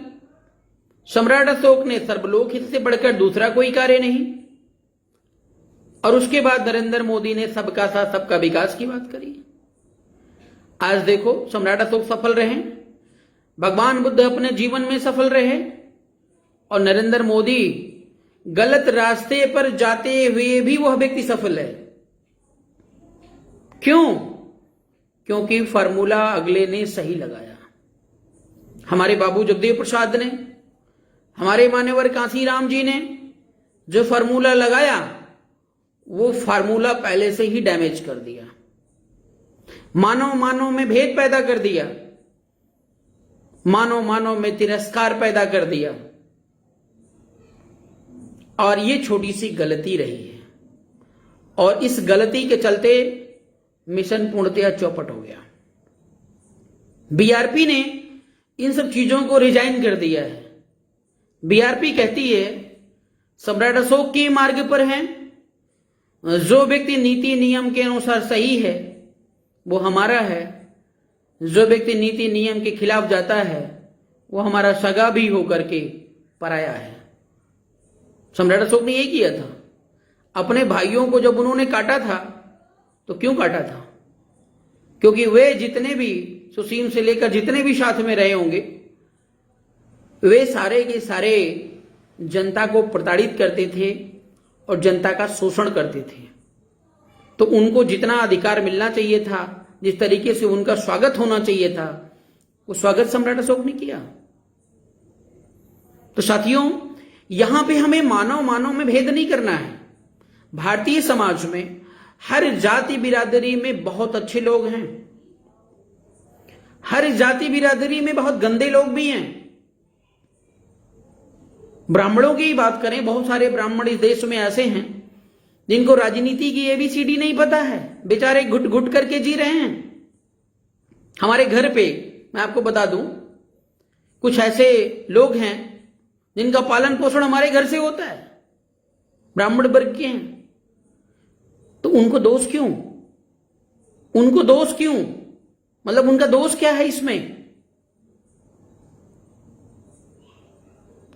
सम्राट अशोक ने सर्वलोक हित से बढ़कर दूसरा कोई कार्य नहीं, और उसके बाद नरेंद्र मोदी ने सबका साथ सबका विकास की बात करी। आज देखो, सम्राट अशोक सफल रहे, भगवान बुद्ध अपने जीवन में सफल रहे, और नरेंद्र मोदी गलत रास्ते पर जाते हुए भी वह व्यक्ति सफल है। क्यों? क्योंकि फार्मूला अगले ने सही लगाया। हमारे बाबू जगदेव प्रसाद ने, हमारे मान्यवर कांसीराम जी ने जो फार्मूला लगाया वो फार्मूला पहले से ही डैमेज कर दिया, मानव मानव में भेद पैदा कर दिया, मानव मानव में तिरस्कार पैदा कर दिया। और ये छोटी सी गलती रही है और इस गलती के चलते मिशन पूर्णतया चौपट हो गया। बीआरपी ने इन सब चीजों को रिजाइन कर दिया है। बीआरपी कहती है सम्राट अशोक के मार्ग पर है, जो व्यक्ति नीति नियम के अनुसार सही है वो हमारा है, जो व्यक्ति नीति नियम के खिलाफ जाता है वो हमारा सगा भी होकर के पराया है। सम्राट अशोक ने यही किया था। अपने भाइयों को जब उन्होंने काटा था तो क्यों काटा था? क्योंकि वे जितने भी सुसीम से लेकर जितने भी साथ में रहे होंगे वे सारे के सारे जनता को प्रताड़ित करते थे और जनता का शोषण करते थे। तो उनको जितना अधिकार मिलना चाहिए था, जिस तरीके से उनका स्वागत होना चाहिए था, वो स्वागत सम्राट अशोक ने किया। तो साथियों, यहां पे हमें मानव मानव में भेद नहीं करना है। भारतीय समाज में हर जाति बिरादरी में बहुत अच्छे लोग हैं, हर जाति बिरादरी में बहुत गंदे लोग भी हैं। ब्राह्मणों की बात करें, बहुत सारे ब्राह्मण इस देश में ऐसे हैं जिनको राजनीति की एबीसीडी नहीं पता है, बेचारे घुट घुट करके जी रहे हैं। हमारे घर पे मैं आपको बता दूं, कुछ ऐसे लोग हैं जिनका पालन पोषण हमारे घर से होता है, ब्राह्मण वर्ग के हैं। तो उनको दोष क्यों? उनको दोष क्यों? मतलब उनका दोष क्या है इसमें?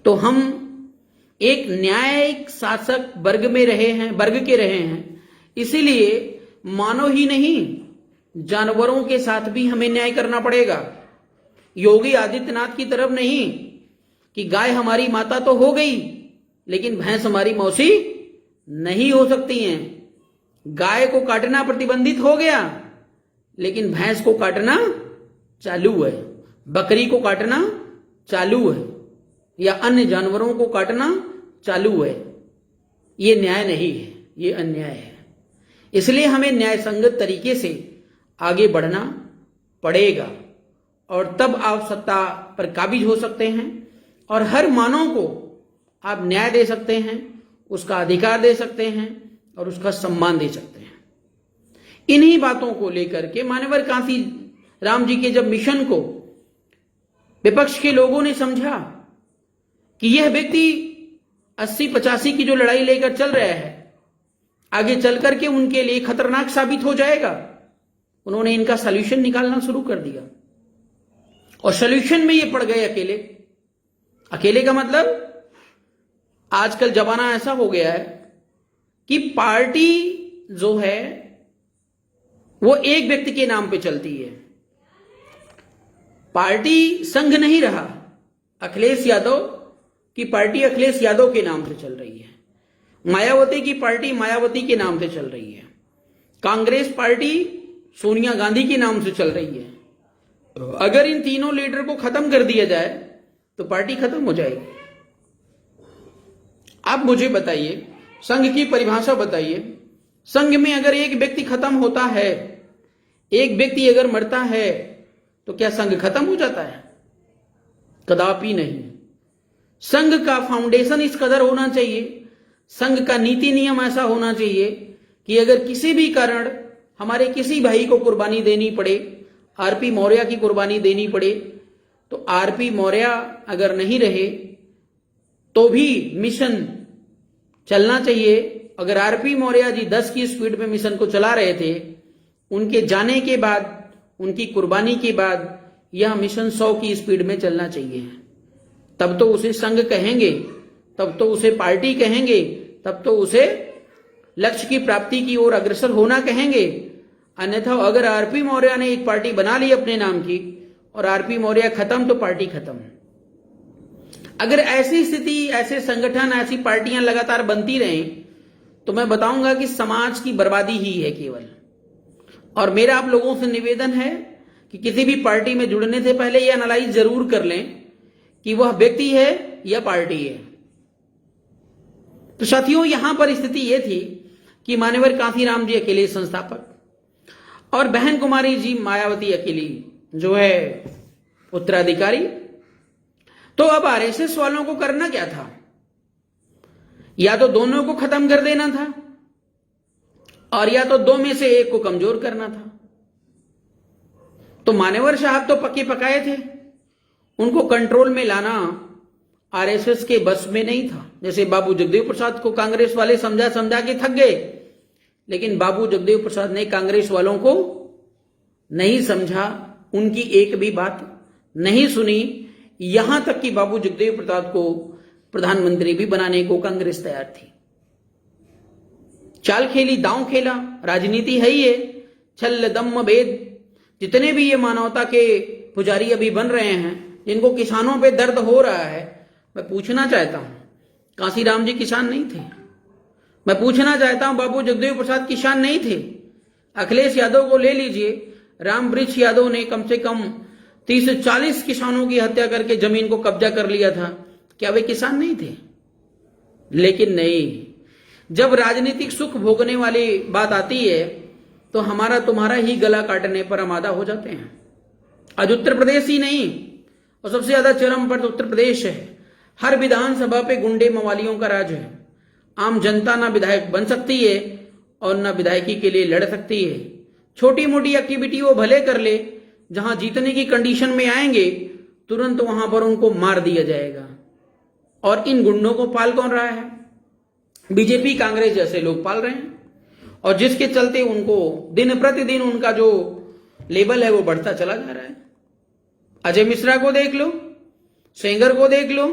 तो हम एक न्यायिक शासक वर्ग में रहे हैं, वर्ग के रहे हैं, इसीलिए मानव ही नहीं जानवरों के साथ भी हमें न्याय करना पड़ेगा। योगी आदित्यनाथ की तरफ नहीं कि गाय हमारी माता तो हो गई लेकिन भैंस हमारी मौसी नहीं हो सकती हैं। गाय को काटना प्रतिबंधित हो गया लेकिन भैंस को काटना चालू है, बकरी को काटना चालू है, या अन्य जानवरों को काटना चालू है। ये न्याय नहीं है, ये अन्याय है। इसलिए हमें न्याय संगत तरीके से आगे बढ़ना पड़ेगा और तब आप सत्ता पर काबिज हो सकते हैं और हर मानव को आप न्याय दे सकते हैं, उसका अधिकार दे सकते हैं और उसका सम्मान दे सकते हैं। इन्हीं बातों को लेकर के मान्यवर कांसीराम जी के जब मिशन को विपक्ष के लोगों ने समझा कि यह व्यक्ति 80-85 की जो लड़ाई लेकर चल रहा है आगे चल करके उनके लिए खतरनाक साबित हो जाएगा, उन्होंने इनका सॉल्यूशन निकालना शुरू कर दिया। और सॉल्यूशन में ये पड़ गए अकेले। अकेले का मतलब आजकल जमाना ऐसा हो गया है कि पार्टी जो है वो एक व्यक्ति के नाम पे चलती है। पार्टी संघ नहीं रहा। अखिलेश यादव की पार्टी अखिलेश यादव के नाम से चल रही है, मायावती की पार्टी मायावती के नाम से चल रही है, कांग्रेस पार्टी सोनिया गांधी के नाम से चल रही है। अगर इन तीनों लीडर को खत्म कर दिया जाए तो पार्टी खत्म हो जाएगी। आप मुझे बताइए, संघ की परिभाषा बताइए। संघ में अगर एक व्यक्ति खत्म होता है, एक व्यक्ति अगर मरता है तो क्या संघ खत्म हो जाता है? कदापि नहीं। संघ का फाउंडेशन इस कदर होना चाहिए, संघ का नीति नियम ऐसा होना चाहिए कि अगर किसी भी कारण हमारे किसी भाई को कुर्बानी देनी पड़े, आरपी मौर्य की कुर्बानी देनी पड़े, तो आरपी मौर्य अगर नहीं रहे तो भी मिशन चलना चाहिए। अगर आरपी मौर्य जी 10 की स्पीड में मिशन को चला रहे थे, उनके जाने के बाद, उनकी कुर्बानी के बाद यह मिशन 100 की स्पीड में चलना चाहिए। तब तो उसे संघ कहेंगे, तब तो उसे पार्टी कहेंगे, तब तो उसे लक्ष्य की प्राप्ति की ओर अग्रसर होना कहेंगे। अन्यथा अगर आरपी मौर्य ने एक पार्टी बना ली अपने नाम की और आरपी मौर्य खत्म तो पार्टी खत्म। अगर ऐसी स्थिति, ऐसे संगठन, ऐसी पार्टियां लगातार बनती रहें तो मैं बताऊंगा कि समाज की बर्बादी ही है केवल। और मेरा आप लोगों से निवेदन है कि किसी भी पार्टी में जुड़ने से पहले ये एनालाइज जरूर कर लें कि वह व्यक्ति है या पार्टी है। तो साथियों, यहां पर स्थिति यह थी कि मान्यवर कांशीराम जी अकेले संस्थापक और बहन कुमारी जी मायावती अकेली जो है उत्तराधिकारी। तो अब आरएसएस वालों को करना क्या था? या तो दोनों को खत्म कर देना था और या तो दो में से एक को कमजोर करना था। तो मान्यवर साहब तो पक्के पकाए थे, उनको कंट्रोल में लाना आरएसएस के बस में नहीं था। जैसे बाबू जगदेव प्रसाद को कांग्रेस वाले समझा समझा के थक गए, लेकिन बाबू जगदेव प्रसाद ने कांग्रेस वालों को नहीं समझा, उनकी एक भी बात नहीं सुनी। यहां तक कि बाबू जगदेव प्रसाद को प्रधानमंत्री भी बनाने को कांग्रेस तैयार थी। चाल खेली, दांव खेला, राजनीति है ये, छल दम भेद। जितने भी ये मानवता के पुजारी अभी बन रहे हैं, जिनको किसानों पे दर्द हो रहा है, मैं पूछना चाहता हूं, कांशीराम जी किसान नहीं थे। मैं पूछना चाहता हूं, बाबू जगदेव प्रसाद किसान नहीं थे। अखिलेश यादव को ले लीजिए, रामवृक्ष यादव ने कम से कम 30-40 किसानों की हत्या करके जमीन को कब्जा कर लिया था। क्या वे किसान नहीं थे? लेकिन नहीं, जब राजनीतिक सुख भोगने वाली बात आती है तो हमारा तुम्हारा ही गला काटने पर आमादा हो जाते हैं। आज उत्तर प्रदेश ही नहीं, और सबसे ज्यादा चरम पर तो उत्तर प्रदेश है। हर विधानसभा पे गुंडे मवालियों का राज है। आम जनता ना विधायक बन सकती है और ना विधायकी के लिए लड़ सकती है। छोटी मोटी एक्टिविटी वो भले कर ले, जहां जीतने की कंडीशन में आएंगे तुरंत वहां पर उनको मार दिया जाएगा। और इन गुंडों को पाल कौन रहा है? बीजेपी कांग्रेस जैसे लोग पाल रहे हैं, और जिसके चलते उनको दिन प्रतिदिन उनका जो लेवल है वो बढ़ता चला जा रहा है। अजय मिश्रा को देख लो, सेंगर को देख लो,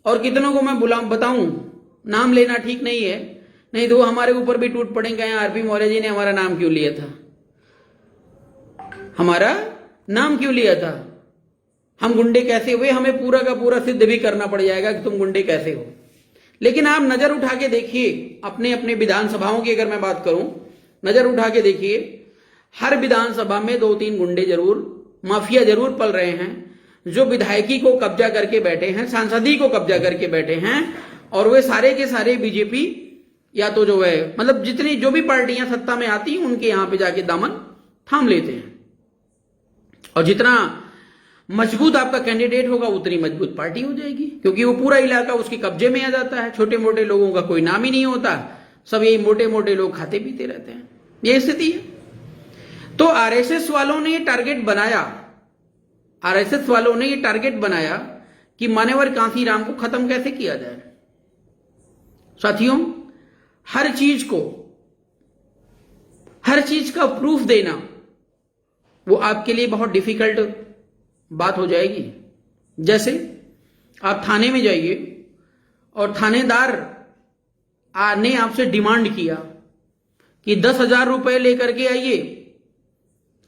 और कितनों को मैं बताऊं, नाम लेना ठीक नहीं है, नहीं तो हमारे ऊपर भी टूट पड़ेंगे। आरपी मौर्य जी ने हमारा नाम क्यों लिया था? हमारा नाम क्यों लिया था? हम गुंडे कैसे हुए? हमें पूरा का पूरा सिद्ध भी करना पड़ जाएगा कि तुम गुंडे कैसे हो। लेकिन आप नजर उठा के देखिए, अपने अपने विधानसभाओं की अगर मैं बात करूं, नजर उठा के देखिए, हर विधानसभा में 2-3 गुंडे जरूर, माफिया जरूर पल रहे हैं, जो विधायकी को कब्जा करके बैठे हैं, सांसदी को कब्जा करके बैठे हैं। और वे सारे के सारे बीजेपी या तो जो है, मतलब जितनी जो भी पार्टियां सत्ता में आती हैं उनके यहां पे जाके दामन थाम लेते हैं। और जितना मजबूत आपका कैंडिडेट होगा उतनी मजबूत पार्टी हो जाएगी, क्योंकि वो पूरा इलाका उसके कब्जे में आ जाता है। छोटे मोटे लोगों का कोई नाम ही नहीं होता, सब यही मोटे मोटे लोग खाते पीते रहते हैं। ये स्थिति है। तो आरएसएस वालों ने ये टारगेट बनाया, आरएसएस वालों ने ये टारगेट बनाया कि मान्यवर कांशीराम को खत्म कैसे किया जाए। साथियों, हर चीज का प्रूफ देना वो आपके लिए बहुत डिफिकल्ट बात हो जाएगी। जैसे आप थाने में जाइए और थानेदार ने आपसे डिमांड किया कि 10,000 रुपए लेकर के आइए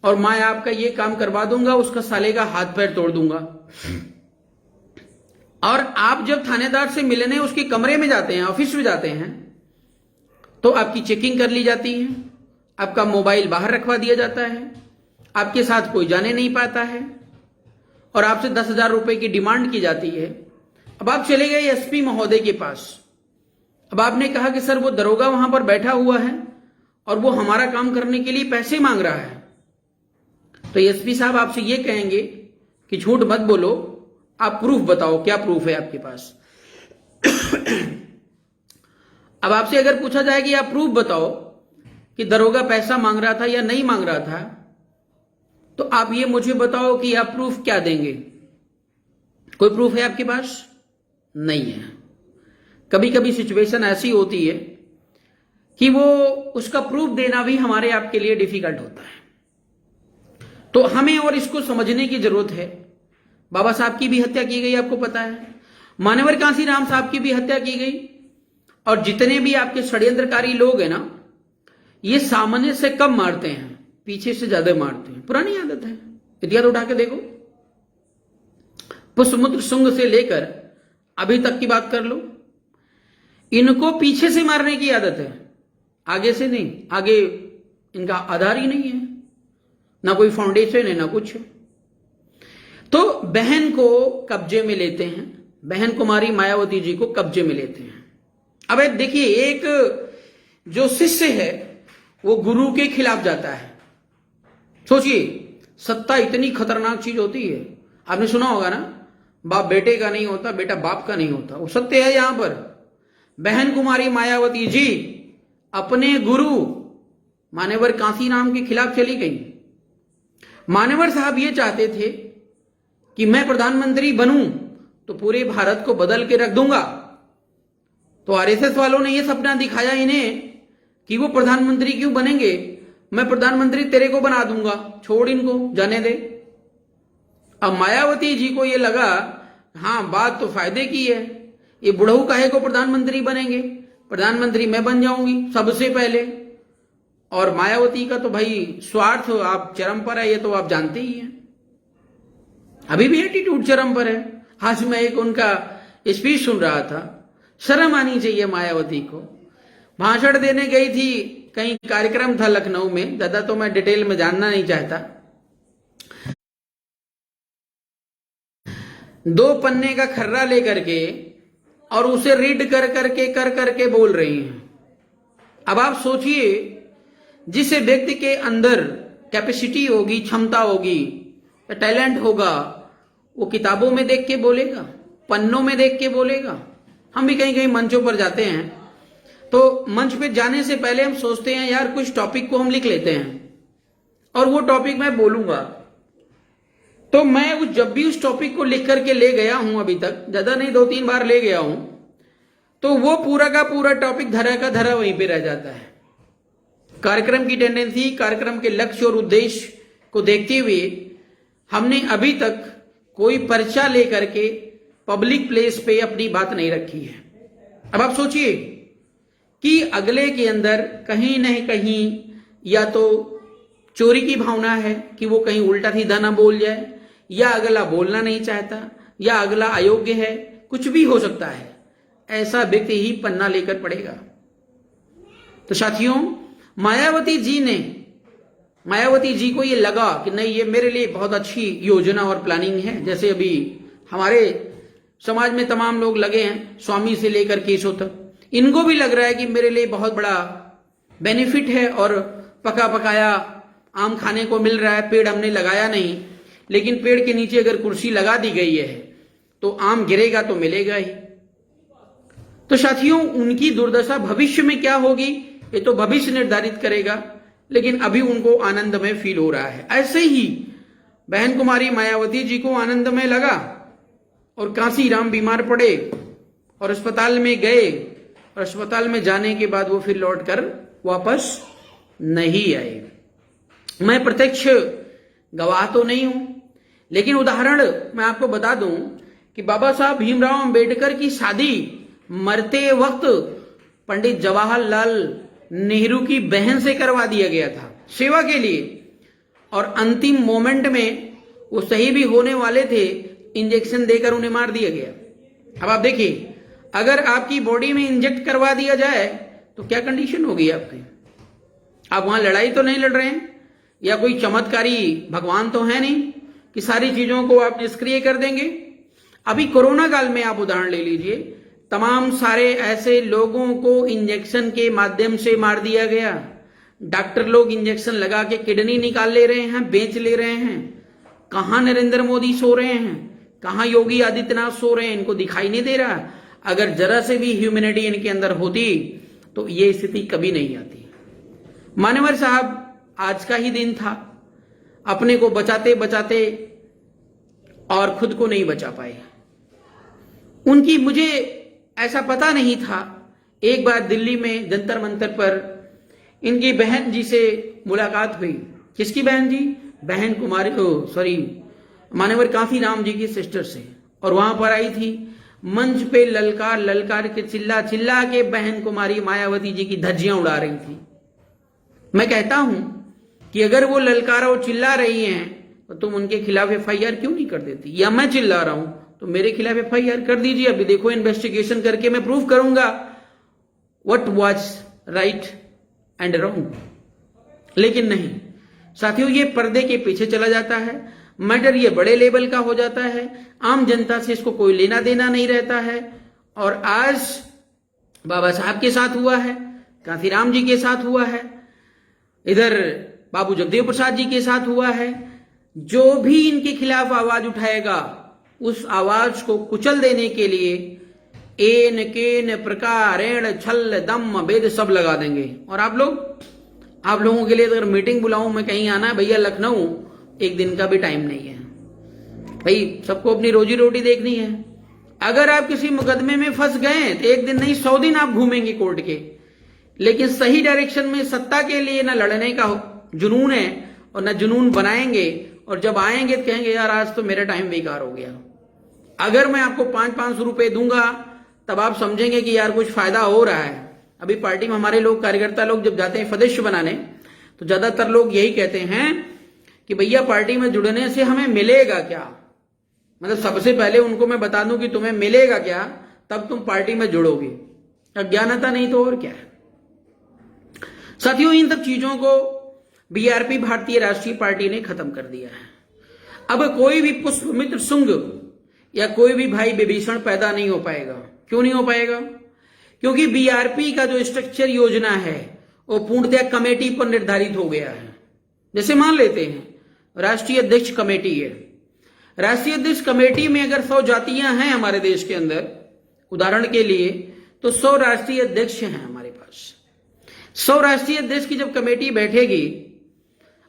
और मैं आपका ये काम करवा दूंगा, उसका साले का हाथ पैर तोड़ दूंगा। और आप जब थानेदार से मिलने उसके कमरे में जाते हैं, ऑफिस में जाते हैं, तो आपकी चेकिंग कर ली जाती है, आपका मोबाइल बाहर रखवा दिया जाता है, आपके साथ कोई जाने नहीं पाता है, और आपसे 10,000 रुपए की डिमांड की जाती है। अब आप चले गए एसपी महोदय के पास। अब आपने कहा कि सर वो दरोगा वहां पर बैठा हुआ है और वो हमारा काम करने के लिए पैसे मांग रहा है। तो एसपी साहब आपसे ये कहेंगे कि झूठ मत बोलो, आप प्रूफ बताओ, क्या प्रूफ है आपके पास। अब आपसे अगर पूछा जाए कि आप प्रूफ बताओ कि दरोगा पैसा मांग रहा था या नहीं मांग रहा था, तो आप ये मुझे बताओ कि आप प्रूफ क्या देंगे। कोई प्रूफ है आपके पास? नहीं है। कभी कभी सिचुएशन ऐसी होती है कि वो उसका प्रूफ देना भी हमारे आपके लिए डिफिकल्ट होता है। तो हमें और इसको समझने की जरूरत है। बाबा साहब की भी हत्या की गई, आपको पता है, मान्यवर कांशीराम साहब की भी हत्या की गई, और जितने भी आपके षड्यंत्रकारी लोग हैं ना, ये सामने से कम मारते हैं, पीछे से ज्यादा मारते हैं। पुरानी आदत है, इतिहास उठा के देखो, पुष्पमुत्र शुंग से लेकर अभी तक की बात कर लो, इनको पीछे से मारने की आदत है, आगे से नहीं। आगे इनका आधार ही नहीं है। ना कोई फाउंडेशन है ना कुछ। तो बहन को कब्जे में लेते हैं, बहन कुमारी मायावती जी को कब्जे में लेते हैं। अब देखिए, एक जो शिष्य है वो गुरु के खिलाफ जाता है। सोचिए, सत्ता इतनी खतरनाक चीज होती है। आपने सुना होगा ना, बाप बेटे का नहीं होता, बेटा बाप का नहीं होता। वो सत्य है। यहां पर बहन कुमारी मायावती जी अपने गुरु मान्यवर कांशीराम के खिलाफ चली गई। मान्यवर साहब ये चाहते थे कि मैं प्रधानमंत्री बनूं तो पूरे भारत को बदल के रख दूंगा। तो आरएसएस वालों ने ये सपना दिखाया इन्हें कि वो प्रधानमंत्री क्यों बनेंगे, मैं प्रधानमंत्री तेरे को बना दूंगा, छोड़ इनको, जाने दे। अब मायावती जी को ये लगा, हाँ बात तो फायदे की है, ये बुढ़ऊ काहे को प्रधानमंत्री बनेंगे, प्रधानमंत्री मैं बन जाऊंगी सबसे पहले। और मायावती का तो भाई स्वार्थ आप चरम पर है, ये तो आप जानते ही हैं। अभी भी एटीट्यूड चरम पर है। आज मैं एक उनका स्पीच सुन रहा था, शर्म आनी चाहिए मायावती को। भाषण देने गई थी, कहीं कार्यक्रम था लखनऊ में, ज्यादा तो मैं डिटेल में जानना नहीं चाहता। 2 पन्ने का खर्रा लेकर के और उसे रीड कर करके बोल रही हैं। अब आप सोचिए, जिस व्यक्ति के अंदर कैपेसिटी होगी, क्षमता होगी, टैलेंट होगा, वो किताबों में देख के बोलेगा, पन्नों में देख के बोलेगा। हम भी कहीं कहीं मंचों पर जाते हैं तो मंच पे जाने से पहले हम सोचते हैं यार कुछ टॉपिक को हम लिख लेते हैं और वो टॉपिक मैं बोलूंगा। तो मैं जब भी उस टॉपिक को लिख करके ले गया हूं, अभी तक ज्यादा नहीं 2-3 बार ले गया हूं, तो वो पूरा का पूरा टॉपिक धरा का धरा वहीं पे रह जाता है। कार्यक्रम की टेंडेंसी, कार्यक्रम के लक्ष्य और उद्देश्य को देखते हुए हमने अभी तक कोई पर्चा लेकर के पब्लिक प्लेस पे अपनी बात नहीं रखी है। अब आप सोचिए कि अगले के अंदर कहीं न कहीं या तो चोरी की भावना है कि वो कहीं उल्टा सीधा ना बोल जाए, या अगला बोलना नहीं चाहता, या अगला अयोग्य है, कुछ भी हो सकता है। ऐसा व्यक्ति ही पन्ना लेकर पड़ेगा। तो साथियों, मायावती जी को ये लगा कि नहीं, ये मेरे लिए बहुत अच्छी योजना और प्लानिंग है। जैसे अभी हमारे समाज में तमाम लोग लगे हैं, स्वामी से लेकर केशव तक, इनको भी लग रहा है कि मेरे लिए बहुत बड़ा बेनिफिट है और पका पकाया आम खाने को मिल रहा है। पेड़ हमने लगाया नहीं, लेकिन पेड़ के नीचे अगर कुर्सी लगा दी गई है तो आम गिरेगा तो मिलेगा ही। तो साथियों, उनकी दुर्दशा भविष्य में क्या होगी ये तो भविष्य निर्धारित करेगा, लेकिन अभी उनको आनंदमय फील हो रहा है। ऐसे ही बहन कुमारी मायावती जी को आनंदमय लगा और कांशीराम बीमार पड़े और अस्पताल में गए, और अस्पताल में जाने के बाद वो फिर लौट कर वापस नहीं आए। मैं प्रत्यक्ष गवाह तो नहीं हूं, लेकिन उदाहरण मैं आपको बता दूं कि बाबा साहब भीमराव अंबेडकर की शादी मरते वक्त पंडित जवाहरलाल नेहरू की बहन से करवा दिया गया था सेवा के लिए, और अंतिम मोमेंट में वो सही भी होने वाले थे, इंजेक्शन देकर उन्हें मार दिया गया। अब आप देखिए, अगर आपकी बॉडी में इंजेक्ट करवा दिया जाए तो क्या कंडीशन होगी आपकी। आप वहां लड़ाई तो नहीं लड़ रहे हैं, या कोई चमत्कारी भगवान तो है नहीं कि सारी चीजों को आप निष्क्रिय कर देंगे। अभी कोरोना काल में आप उदाहरण ले लीजिए, तमाम सारे ऐसे लोगों को इंजेक्शन के माध्यम से मार दिया गया। डॉक्टर लोग इंजेक्शन लगा के किडनी निकाल ले रहे हैं, बेच ले रहे हैं। कहां नरेंद्र मोदी सो रहे हैं, कहां योगी आदित्यनाथ सो रहे हैं, इनको दिखाई नहीं दे रहा। अगर जरा से भी ह्यूमैनिटी इनके अंदर होती तो ये स्थिति कभी नहीं आती। मान्यवर साहब आज का ही दिन था, अपने को बचाते बचाते और खुद को नहीं बचा पाए। उनकी मुझे ऐसा पता नहीं था, एक बार दिल्ली में जंतर मंतर पर इनकी बहन जी से मुलाकात हुई। किसकी बहन जी? बहन कुमारी मान्यवर कांशीराम जी की सिस्टर से। और वहां पर आई थी, मंच पे ललकार ललकार के चिल्ला चिल्ला के बहन कुमारी मायावती जी की धज्जियां उड़ा रही थी। मैं कहता हूं कि अगर वो ललकारा और चिल्ला रही हैं तो तुम उनके खिलाफ एफआईआर क्यों नहीं कर देती, या मैं चिल्ला रहा हूं तो मेरे खिलाफ एफआईआर कर दीजिए। अभी देखो, इन्वेस्टिगेशन करके मैं प्रूव करूंगा what was right and wrong. लेकिन नहीं, साथियों, ये पर्दे के पीछे चला जाता है, मैटर ये बड़े लेवल का हो जाता है, आम जनता से इसको कोई लेना देना नहीं रहता है। और आज बाबा साहब के साथ हुआ है, कांशीराम जी के साथ हुआ है, इधर बाबू जगदेव प्रसाद जी के साथ हुआ है। जो भी इनके खिलाफ आवाज उठाएगा उस आवाज को कुचल देने के लिए एन केन प्रकारेण छल दम वेद सब लगा देंगे। और आप लोगों के लिए अगर मीटिंग बुलाऊं, मैं कहीं आना है भैया लखनऊ, एक दिन का भी टाइम नहीं है भाई, सबको अपनी रोजी रोटी देखनी है। अगर आप किसी मुकदमे में फंस गए तो एक दिन नहीं 100 दिन आप घूमेंगे कोर्ट के, लेकिन सही डायरेक्शन में सत्ता के लिए ना लड़ने का जुनून है और ना जुनून बनाएंगे, और जब आएंगे तो कहेंगे यार आज तो मेरा टाइम बेकार हो गया। अगर मैं आपको 500-500 रुपए दूंगा तब आप समझेंगे कि यार कुछ फायदा हो रहा है। अभी पार्टी में हमारे लोग, कार्यकर्ता लोग जब जाते हैं सदस्य बनाने, तो ज्यादातर लोग यही कहते हैं कि भैया पार्टी में जुड़ने से हमें मिलेगा क्या। मतलब सबसे पहले उनको मैं बता दूं कि तुम्हें मिलेगा क्या, तब तुम पार्टी में जुड़ोगे। अज्ञानता नहीं तो और क्या है। साथियों, इन सब चीजों को बीआरपी भारतीय राष्ट्रीय पार्टी ने खत्म कर दिया है। अब कोई भी पुष्पमित्र शुंग या कोई भी भाई विभीषण पैदा नहीं हो पाएगा। क्यों नहीं हो पाएगा? क्योंकि बीआरपी का जो स्ट्रक्चर योजना है वो पूर्णतः कमेटी पर निर्धारित हो गया है। जैसे मान लेते हैं राष्ट्रीय अध्यक्ष कमेटी है, राष्ट्रीय अध्यक्ष कमेटी में अगर 100 जातियां हैं हमारे देश के अंदर, उदाहरण के लिए, तो 100 राष्ट्रीय अध्यक्ष हैं हमारे पास। 100 राष्ट्रीय अध्यक्ष की जब कमेटी बैठेगी,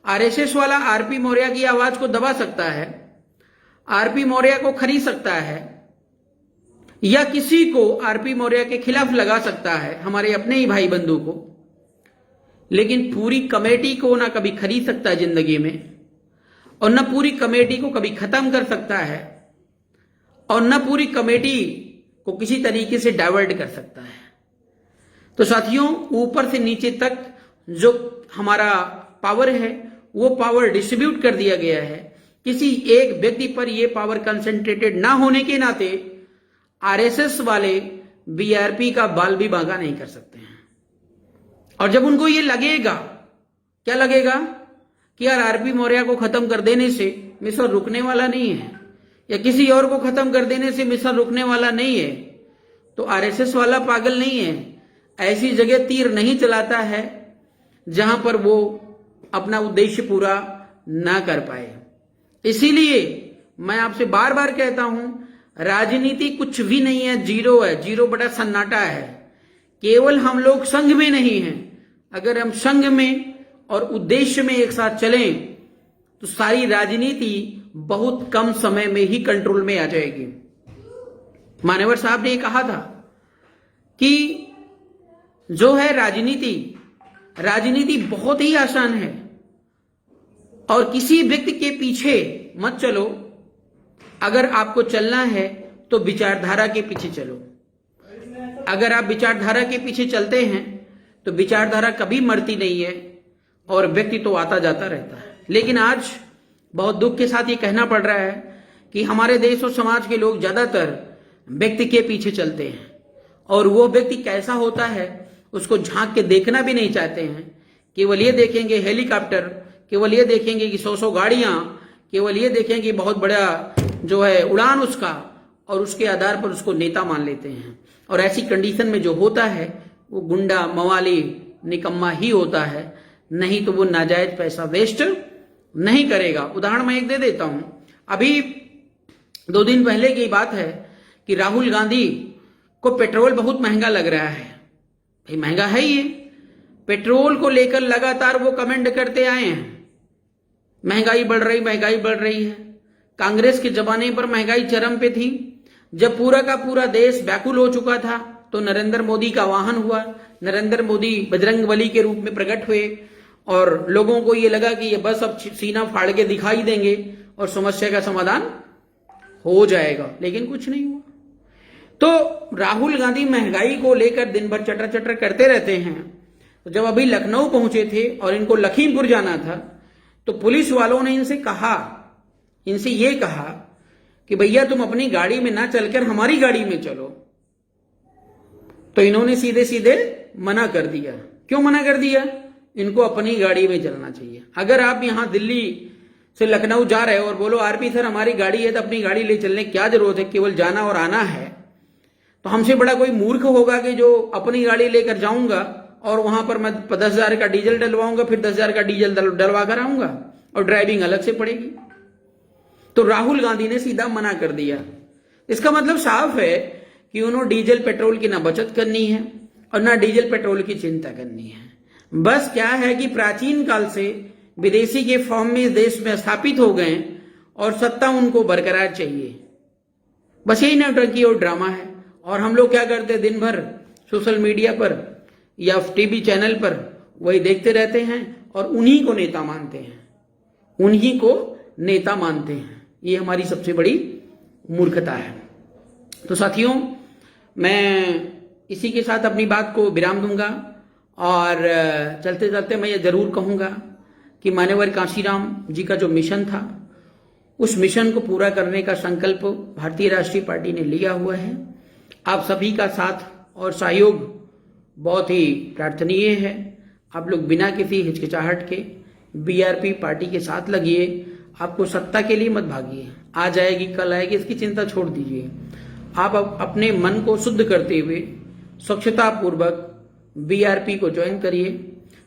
आरएसएस वाला आरपी मौर्य की आवाज को दबा सकता है, आरपी मौर्य को खरीद सकता है, या किसी को आरपी मौर्य के खिलाफ लगा सकता है, हमारे अपने ही भाई बंधु को, लेकिन पूरी कमेटी को ना कभी खरीद सकता है जिंदगी में, और न पूरी कमेटी को कभी खत्म कर सकता है, और न पूरी कमेटी को किसी तरीके से डाइवर्ट कर सकता है। तो साथियों, ऊपर से नीचे तक जो हमारा पावर है वो पावर डिस्ट्रीब्यूट कर दिया गया है। किसी एक व्यक्ति पर यह पावर कंसंट्रेटेड ना होने के नाते आरएसएस वाले बीआरपी का बाल भी बांका नहीं कर सकते हैं। और जब उनको ये लगेगा, क्या लगेगा कि यार आरपी मौर्य को खत्म कर देने से मिशन रुकने वाला नहीं है, या किसी और को खत्म कर देने से मिशन रुकने वाला नहीं है, तो आरएसएस वाला पागल नहीं है, ऐसी जगह तीर नहीं चलाता है जहां पर वो अपना उद्देश्य पूरा ना कर पाए। इसीलिए मैं आपसे बार बार कहता हूं, राजनीति कुछ भी नहीं है, जीरो है, 0 बटा सन्नाटा है। केवल हम लोग संघ में नहीं हैं। अगर हम संघ में और उद्देश्य में एक साथ चलें तो सारी राजनीति बहुत कम समय में ही कंट्रोल में आ जाएगी। मान्यवर साहब ने कहा था कि जो है राजनीति बहुत ही आसान है, और किसी व्यक्ति के पीछे मत चलो। अगर आपको चलना है तो विचारधारा के पीछे चलो। अगर आप विचारधारा के पीछे चलते हैं तो विचारधारा कभी मरती नहीं है और व्यक्ति तो आता जाता रहता है। लेकिन आज बहुत दुख के साथ ये कहना पड़ रहा है कि हमारे देश और समाज के लोग ज्यादातर व्यक्ति के पीछे चलते हैं, और वो व्यक्ति कैसा होता है उसको झांक के देखना भी नहीं चाहते हैं। केवल ये देखेंगे हेलीकॉप्टर, केवल ये देखेंगे कि 100 गाड़ियां, केवल ये देखेंगे बहुत बड़ा जो है उड़ान उसका, और उसके आधार पर उसको नेता मान लेते हैं। और ऐसी कंडीशन में जो होता है वो गुंडा, मवाली, निकम्मा ही होता है, नहीं तो वो नाजायज पैसा वेस्ट नहीं करेगा। उदाहरण मैं एक दे देता हूं। अभी 2 दिन पहले की बात है कि राहुल गांधी को पेट्रोल बहुत महंगा लग रहा है। भाई महंगा है ही है। पेट्रोल को लेकर लगातार वो कमेंट करते आए हैं, महंगाई बढ़ रही है। कांग्रेस के जमाने पर महंगाई चरम पे थी। जब पूरा का पूरा देश व्याकुल हो चुका था तो नरेंद्र मोदी का वाहन हुआ, नरेंद्र मोदी बजरंगबली के रूप में प्रकट हुए, और लोगों को ये लगा कि ये बस अब सीना फाड़ के दिखाई देंगे और समस्या का समाधान हो जाएगा, लेकिन कुछ नहीं हुआ। तो राहुल गांधी महंगाई को लेकर दिन भर चटर चटर करते रहते हैं। तो जब अभी लखनऊ पहुंचे थे और इनको लखीमपुर जाना था, तो पुलिस वालों ने इनसे ये कहा कि भैया तुम अपनी गाड़ी में ना चलकर हमारी गाड़ी में चलो। तो इन्होंने सीधे सीधे मना कर दिया। क्यों मना कर दिया? इनको अपनी गाड़ी में चलना चाहिए। अगर आप यहाँ दिल्ली से लखनऊ जा रहे हो और बोलो आरपी सर हमारी गाड़ी है तो अपनी गाड़ी ले चलने क्या जरूरत है, केवल जाना और आना है, तो हमसे बड़ा कोई मूर्ख होगा कि जो अपनी गाड़ी लेकर जाऊंगा और वहां पर मैं 10,000 का डीजल डलवाऊंगा, फिर 10,000 का डीजल डलवा कर आऊंगा और ड्राइविंग अलग से पड़ेगी। तो राहुल गांधी ने सीधा मना कर दिया। इसका मतलब साफ है कि उन्होंने डीजल पेट्रोल की ना बचत करनी है और ना डीजल पेट्रोल की चिंता करनी है। बस क्या है कि प्राचीन काल से विदेशी के फॉर्म में इस देश में स्थापित हो गए और सत्ता उनको बरकरार चाहिए। बस यही नौटंकी और ड्रामा है। और हम लोग क्या करते हैं, दिन भर सोशल मीडिया पर या टीवी चैनल पर वही देखते रहते हैं और उन्हीं को नेता मानते हैं, उन्हीं को नेता मानते हैं। ये हमारी सबसे बड़ी मूर्खता है। तो साथियों, मैं इसी के साथ अपनी बात को विराम दूंगा और चलते चलते मैं ये जरूर कहूंगा कि मान्यवर कांशीराम जी का जो मिशन था, उस मिशन को पूरा करने का संकल्प भारतीय राष्ट्रीय पार्टी ने लिया हुआ है। आप सभी का साथ और सहयोग बहुत ही प्रार्थनीय है। आप लोग बिना किसी हिचकिचाहट के बीआरपी पार्टी के साथ लगिए। आपको सत्ता के लिए मत भागिए, आ जाएगी कल आएगी इसकी चिंता छोड़ दीजिए। आप अपने मन को शुद्ध करते हुए स्वच्छता पूर्वक बीआरपी को ज्वाइन करिए।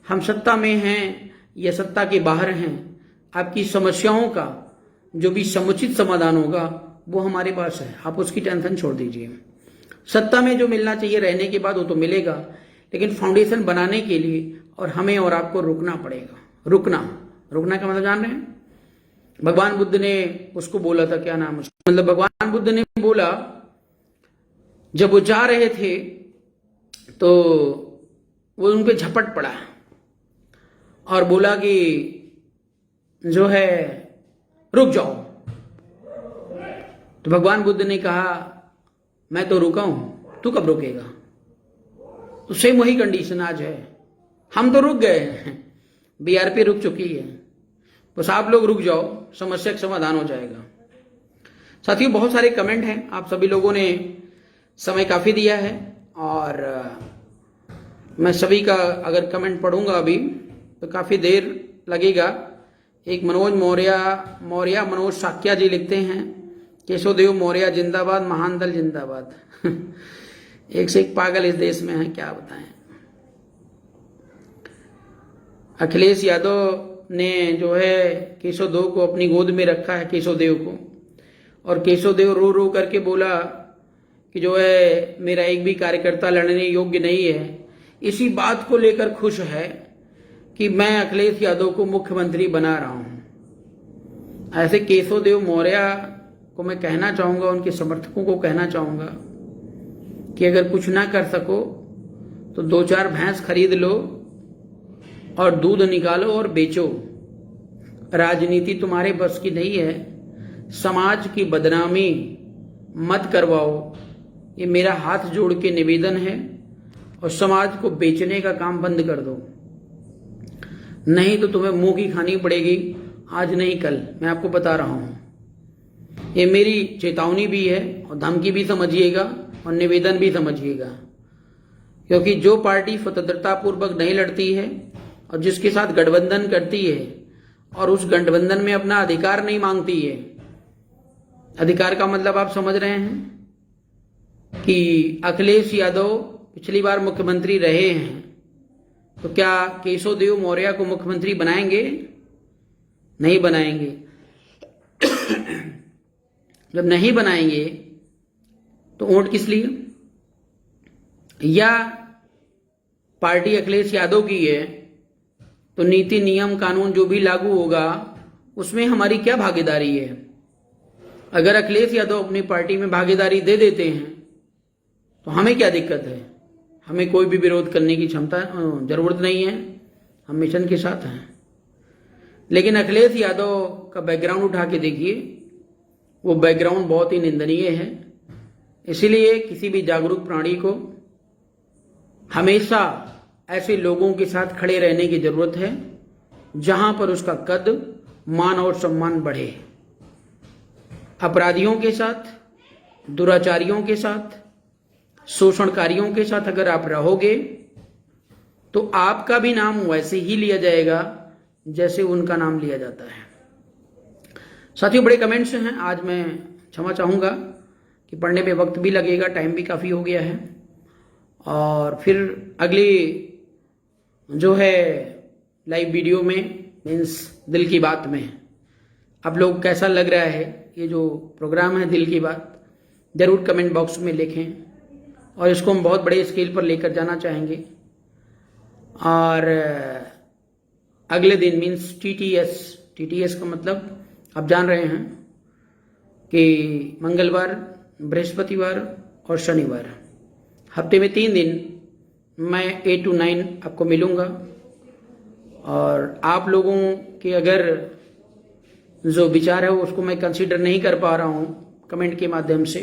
हम सत्ता में हैं या सत्ता के बाहर हैं, आपकी समस्याओं का जो भी समुचित समाधान होगा वो हमारे पास है। आप उसकी टेंशन छोड़ दीजिए। सत्ता में जो मिलना चाहिए रहने के बाद वो तो मिलेगा, लेकिन फाउंडेशन बनाने के लिए और हमें और आपको रुकना पड़ेगा। रुकना का मतलब जान रहे हैं? भगवान बुद्ध ने उसको बोला था, क्या नाम उसका, मतलब भगवान बुद्ध ने बोला, जब वो जा रहे थे तो वो उन पे झपट पड़ा और बोला कि जो है रुक जाओ। तो भगवान बुद्ध ने कहा मैं तो रुका हूं, तू कब रुकेगा? तो सेम वही कंडीशन आज है। हम तो रुक गए हैं, बीआरपी रुक चुकी है, बस आप लोग रुक जाओ, समस्या का समाधान हो जाएगा। साथियों, बहुत सारे कमेंट हैं, आप सभी लोगों ने समय काफी दिया है और मैं सभी का अगर कमेंट पढ़ूंगा अभी तो काफी देर लगेगा। एक मनोज साक्या जी लिखते हैं, केशवदेव मौर्य जिंदाबाद, महान दल जिंदाबाद। एक से एक पागल इस देश में है, क्या बताएं। अखिलेश यादव ने जो है केशवदेव को अपनी गोद में रखा है, केशवदेव को, और केशवदेव रो रो करके बोला कि जो है मेरा एक भी कार्यकर्ता लड़ने योग्य नहीं है। इसी बात को लेकर खुश है कि मैं अखिलेश यादव को मुख्यमंत्री बना रहा हूं। ऐसे केशवदेव मौर्य को मैं कहना चाहूंगा, उनके समर्थकों को कहना चाहूंगा कि अगर कुछ ना कर सको तो 2-4 भैंस खरीद लो और दूध निकालो और बेचो। राजनीति तुम्हारे बस की नहीं है, समाज की बदनामी मत करवाओ, ये मेरा हाथ जोड़ के निवेदन है। और समाज को बेचने का काम बंद कर दो, नहीं तो तुम्हें मुंह की खानी पड़ेगी, आज नहीं कल, मैं आपको बता रहा हूं। ये मेरी चेतावनी भी है और धमकी भी समझिएगा और निवेदन भी समझिएगा, क्योंकि जो पार्टी स्वतंत्रता पूर्वक नहीं लड़ती है और जिसके साथ गठबंधन करती है और उस गठबंधन में अपना अधिकार नहीं मांगती है, अधिकार का मतलब आप समझ रहे हैं कि अखिलेश यादव पिछली बार मुख्यमंत्री रहे हैं, तो क्या केशवदेव मौर्य को मुख्यमंत्री बनाएंगे? नहीं बनाएंगे। जब नहीं बनाएंगे तो वोट किस लिए? या पार्टी अखिलेश यादव की है तो नीति नियम कानून जो भी लागू होगा उसमें हमारी क्या भागीदारी है? अगर अखिलेश यादव अपनी पार्टी में भागीदारी दे देते हैं तो हमें क्या दिक्कत है? हमें कोई भी विरोध करने की क्षमता जरूरत नहीं है, हम मिशन के साथ हैं। लेकिन अखिलेश यादव का बैकग्राउंड उठा के देखिए, वो बैकग्राउंड बहुत ही निंदनीय है। इसीलिए किसी भी जागरूक प्राणी को हमेशा ऐसे लोगों के साथ खड़े रहने की जरूरत है जहां पर उसका कद, मान और सम्मान बढ़े। अपराधियों के साथ, दुराचारियों के साथ, शोषणकारियों के साथ अगर आप रहोगे तो आपका भी नाम वैसे ही लिया जाएगा जैसे उनका नाम लिया जाता है। साथियों, बड़े कमेंट्स हैं, आज मैं क्षमा चाहूँगा कि पढ़ने में वक्त भी लगेगा, टाइम भी काफ़ी हो गया है। और फिर अगली जो है लाइव वीडियो में मीन्स दिल की बात में आप लोग कैसा लग रहा है ये जो प्रोग्राम है दिल की बात, ज़रूर कमेंट बॉक्स में लिखें। और इसको हम बहुत बड़े स्केल पर लेकर जाना चाहेंगे। और अगले दिन मीन्स टीटीएस का मतलब आप जान रहे हैं कि मंगलवार, बृहस्पतिवार और शनिवार, हफ्ते में 3 दिन मैं 8 to 9 आपको मिलूँगा। और आप लोगों के अगर जो विचार है उसको मैं कंसीडर नहीं कर पा रहा हूँ कमेंट के माध्यम से,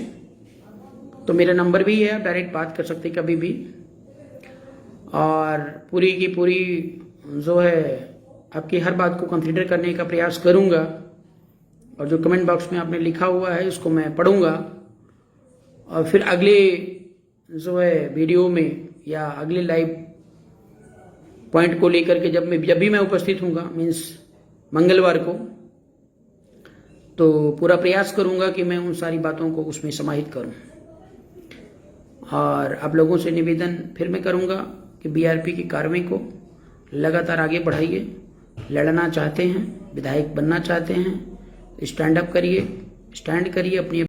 तो मेरा नंबर भी है, आप डायरेक्ट बात कर सकते कभी भी। और पूरी की पूरी जो है आपकी हर बात को कंसीडर करने का प्रयास करूँगा। और जो कमेंट बॉक्स में आपने लिखा हुआ है उसको मैं पढ़ूँगा। और फिर अगले जो है वीडियो में या अगले लाइव पॉइंट को लेकर के जब भी मैं उपस्थित हूँगा मीन्स मंगलवार को, तो पूरा प्रयास करूँगा कि मैं उन सारी बातों को उसमें समाहित करूँ। और आप लोगों से निवेदन फिर मैं करूँगा कि बीआरपी की कार्रवाई को लगातार आगे बढ़ाइए। लड़ना चाहते हैं, विधायक बनना चाहते हैं, स्टैंड अप करिए, स्टैंड करिए अपनी